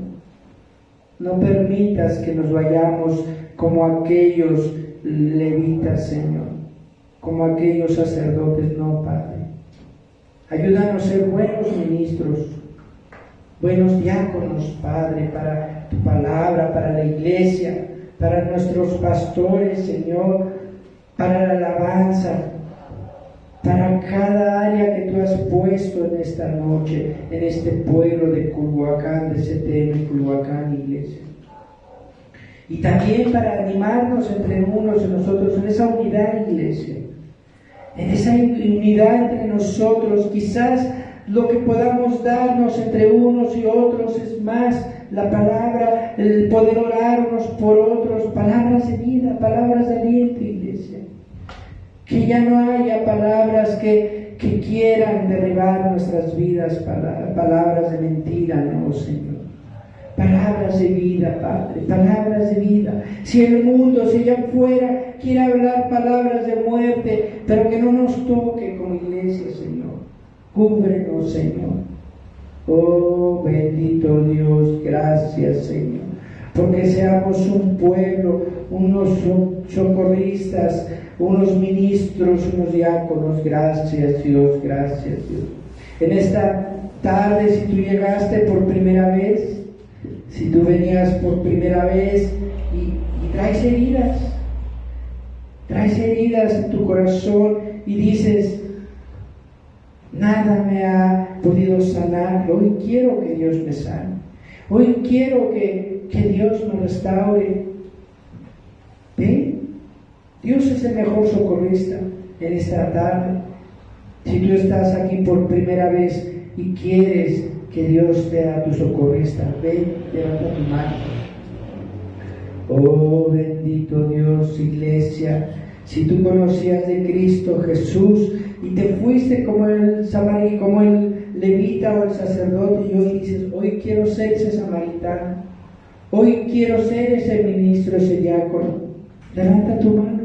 No permitas que nos vayamos como aquellos levitas, Señor, como aquellos sacerdotes, no, Padre. Ayúdanos a ser buenos ministros, buenos diáconos, Padre, para tu palabra, para la iglesia, para nuestros pastores, Señor, para la alabanza, para cada área que tú has puesto en esta noche, en este pueblo de Culhuacán, de CTM Culhuacán, iglesia. Y también para animarnos entre unos y nosotros en esa unidad, iglesia. En esa unidad entre nosotros, quizás lo que podamos darnos entre unos y otros es más la palabra, el poder orar unos por otros, palabras de vida, palabras de aliento, iglesia. Que ya no haya palabras que quieran derribar nuestras vidas, palabras de mentira, no, Señor. Palabras de vida, Padre, palabras de vida. Si el mundo, si allá afuera quiere hablar palabras de muerte, pero que no nos toque como iglesia, Señor. Cúbrenos, Señor. Oh, bendito Dios, gracias, Señor. Porque seamos un pueblo, unos socorristas, unos ministros, unos diáconos. Gracias, Dios, gracias, Dios. En esta tarde, si tú llegaste por primera vez, si tú venías por primera vez y traes heridas en tu corazón y dices, nada me ha podido sanar, hoy quiero que Dios me sane, hoy quiero que Dios me restaure. ¿Ven? Dios es el mejor socorrista en esta tarde. Si tú estás aquí por primera vez y quieres que Dios sea tu socorrista, ven, levanta tu mano. Oh, bendito Dios, iglesia. Si tú conocías de Cristo Jesús y te fuiste como el levita o el sacerdote, y hoy dices, hoy quiero ser ese samaritano, hoy quiero ser ese ministro, ese diácono, levanta tu mano.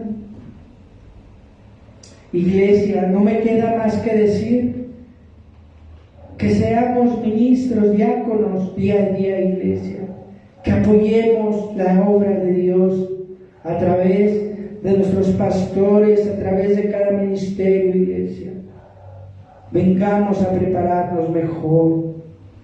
Iglesia, no me queda más que decir que seamos ministros, diáconos día a día, iglesia, que apoyemos la obra de Dios a través de nuestros pastores, a través de cada ministerio, iglesia. Vengamos a prepararnos mejor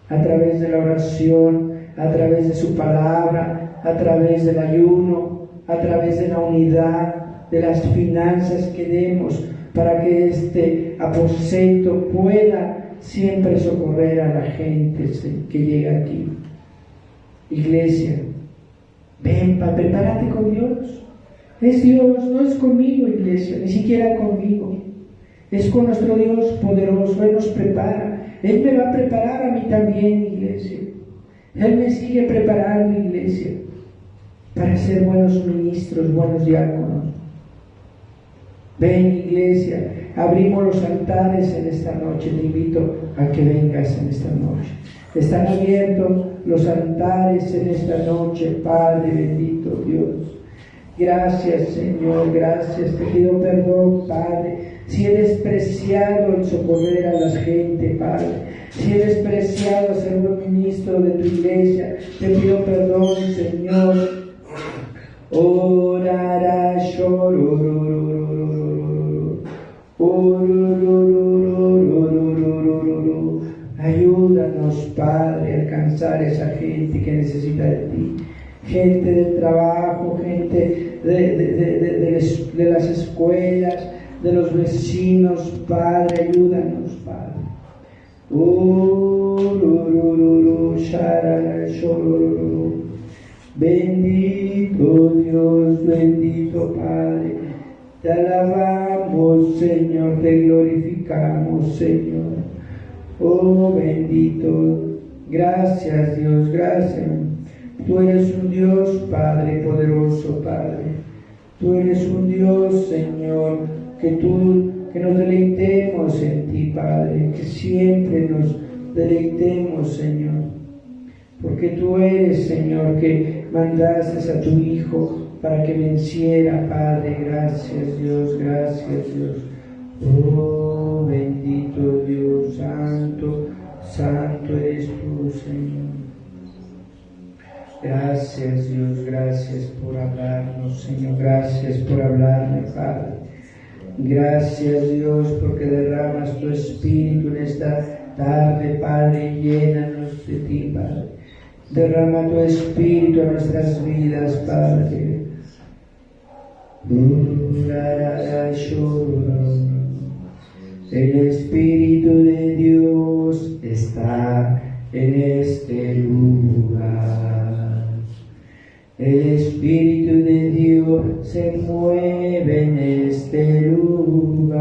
a través de la oración, a través de su palabra, a través del ayuno, a través de la unidad, de las finanzas que demos para que este aposento pueda siempre socorrer a la gente que llega aquí. Iglesia, ven, prepárate con Dios. Es Dios, no es conmigo, iglesia, ni siquiera conmigo. Es con nuestro Dios poderoso. Él nos prepara. Él me va a preparar a mí también, iglesia. Él me sigue preparando, iglesia, para ser buenos ministros, buenos diáconos. Ven, iglesia, abrimos los altares en esta noche. Te invito a que vengas en esta noche. Están abiertos los altares en esta noche, Padre bendito Dios. Gracias, Señor, gracias. Te pido perdón, Padre, si he despreciado el socorrer a la gente, Padre. Si he despreciado ser buen ministro de tu iglesia, te pido perdón, Señor. Orara, ayúdanos, Padre, a alcanzar a esa gente que necesita de ti. Gente del trabajo, gente de las escuelas, de los vecinos, Padre, ayúdanos, Padre. Bendito Dios, bendito Padre, te alabamos, Señor, te glorificamos, Señor. Oh, bendito, gracias, Dios, gracias. Tú eres un Dios, Padre poderoso, Padre. Tú eres un Dios, Señor, que nos deleitemos en ti, Padre, que siempre nos deleitemos, Señor. Porque tú eres, Señor, que mandaste a tu Hijo para que venciera, Padre. Gracias, Dios, gracias, Dios. Oh, bendito Dios, santo, santo eres tú, Señor. Gracias, Dios, gracias por hablarnos, Señor, gracias por hablarme, Padre. Gracias, Dios, porque derramas tu Espíritu en esta tarde, Padre, llénanos de ti, Padre. Derrama tu Espíritu en nuestras vidas, Padre. El Espíritu de Dios está en este lugar. El Espíritu de Dios se mueve en este lugar.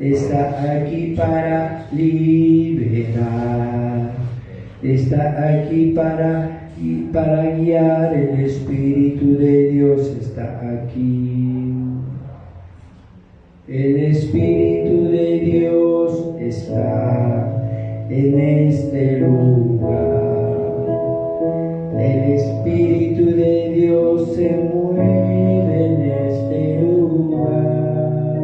Está aquí para liberar. Está aquí para guiar. El Espíritu de Dios está aquí. El Espíritu de Dios está en este lugar. El Espíritu de Dios se mueve en este lugar.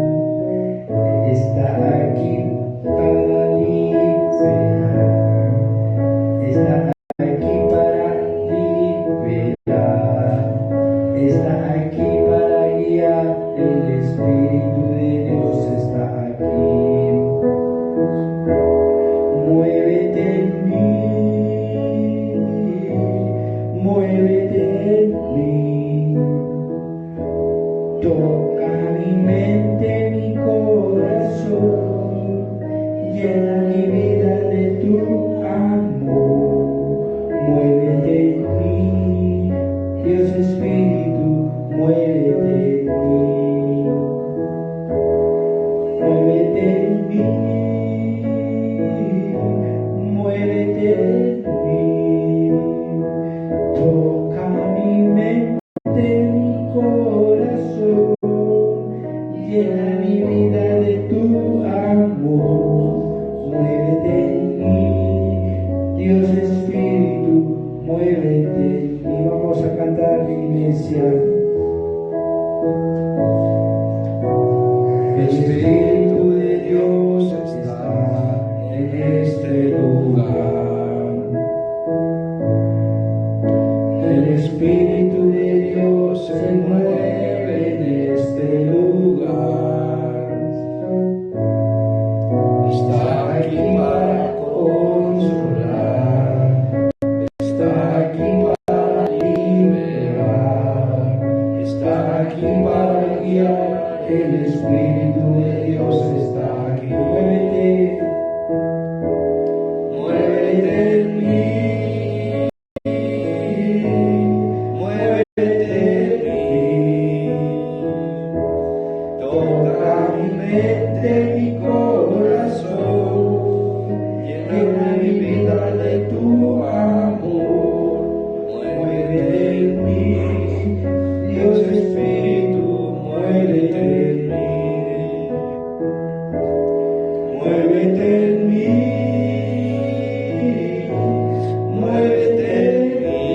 Está aquí para liberar. Está aquí para liberar. Está aquí para guiar. El Espíritu de Dios está aquí. Muévete en mí. Muévete en mí. Toca mi mente, mi corazón. Llena mi vida de tu amor. Muévete en mí, Dios Espíritu, muévete en mí. Muévete en mí, muévete en mí. Toca mi mente, mi corazón. Llena mi vida de tu amor. Muévete en mí, Dios Espíritu, muévete en mí. Vamos a cantar, iglesia. El Espíritu de Dios está en este lugar. El Espíritu de Dios se mueve en este lugar. Está aquí para consolar. Está aquí para liberar. Está aquí para guiar. El Espíritu de Dios está aquí. Muévete, muévete en mí. Muévete en mí. Toca mi mente, mi corazón. Llena mi vida de tu amor. Muévete en mí, Dios Espíritu, muévete en mí. Muévete en mí, muévete en mí.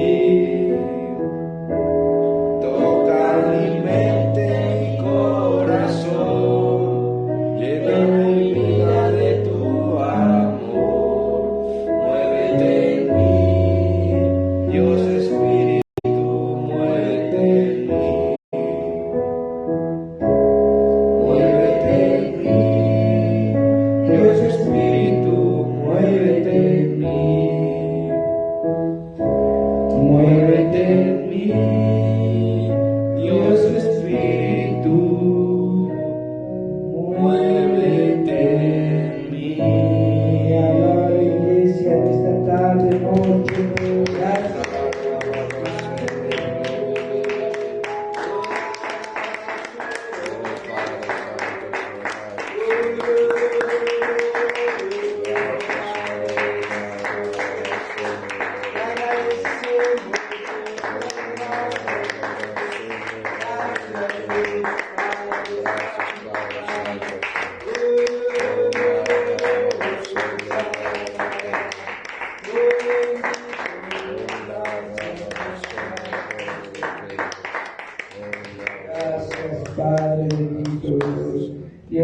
Toca mi mente, mi corazón. Llena mi vida de tu amor. Muévete en mí, Dios Espíritu, muévete en mí. Muévete en mí, Dios Espíritu,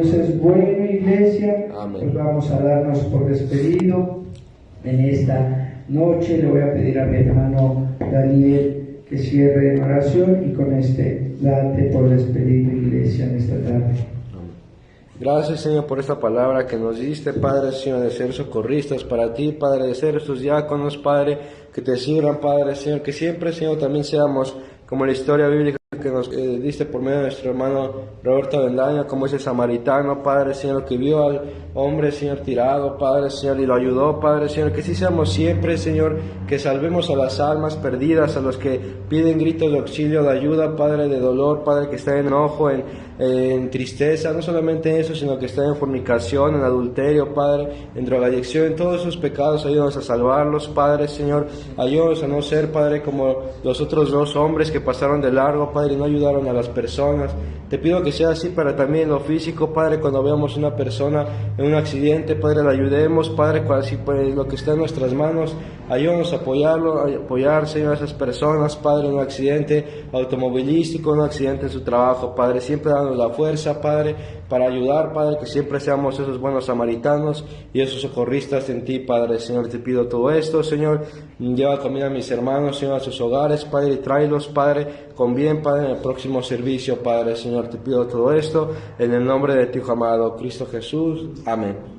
Dios es bueno, iglesia. Amén. Pues vamos a darnos por despedido en esta noche. Le voy a pedir a mi hermano Daniel que cierre en oración y con date por despedido, iglesia, en esta tarde. Gracias, Señor, por esta palabra que nos diste, Padre, Señor, de ser socorristas para ti, Padre, de ser estos diáconos, Padre, que te sirvan, Padre, Señor, que siempre, Señor, también seamos como la historia bíblica que nos diste por medio de nuestro hermano Roberto Bendaña, como ese samaritano, Padre, Señor, que vio al hombre, Señor, tirado, Padre, Señor, y lo ayudó, Padre, Señor, que sí seamos siempre, Señor, que salvemos a las almas perdidas, a los que piden gritos de auxilio, de ayuda, Padre, de dolor, Padre, que están en enojo, en tristeza, no solamente eso, sino que están en fornicación, en adulterio, Padre, en drogadicción, en todos esos pecados, ayúdanos a salvarlos, Padre, Señor, ayúdanos a no ser, Padre, como los otros dos hombres que pasaron de largo, Padre, y no ayudaron a las personas. Te pido que sea así para también lo físico, Padre, cuando veamos una persona en un accidente, Padre, la ayudemos, Padre, así pues, lo que está en nuestras manos, ayúdanos a apoyar, Señor, a esas personas, Padre, en un accidente automovilístico, en un accidente en su trabajo, Padre, siempre dándonos la fuerza, Padre, para ayudar, Padre, que siempre seamos esos buenos samaritanos y esos socorristas en ti, Padre, Señor, te pido todo esto, Señor, lleva comida a mis hermanos, Señor, a sus hogares, Padre, y tráelos, Padre, con bien, Padre, en el próximo servicio, Padre, Señor, te pido todo esto, en el nombre de tu Hijo amado, Cristo Jesús, amén.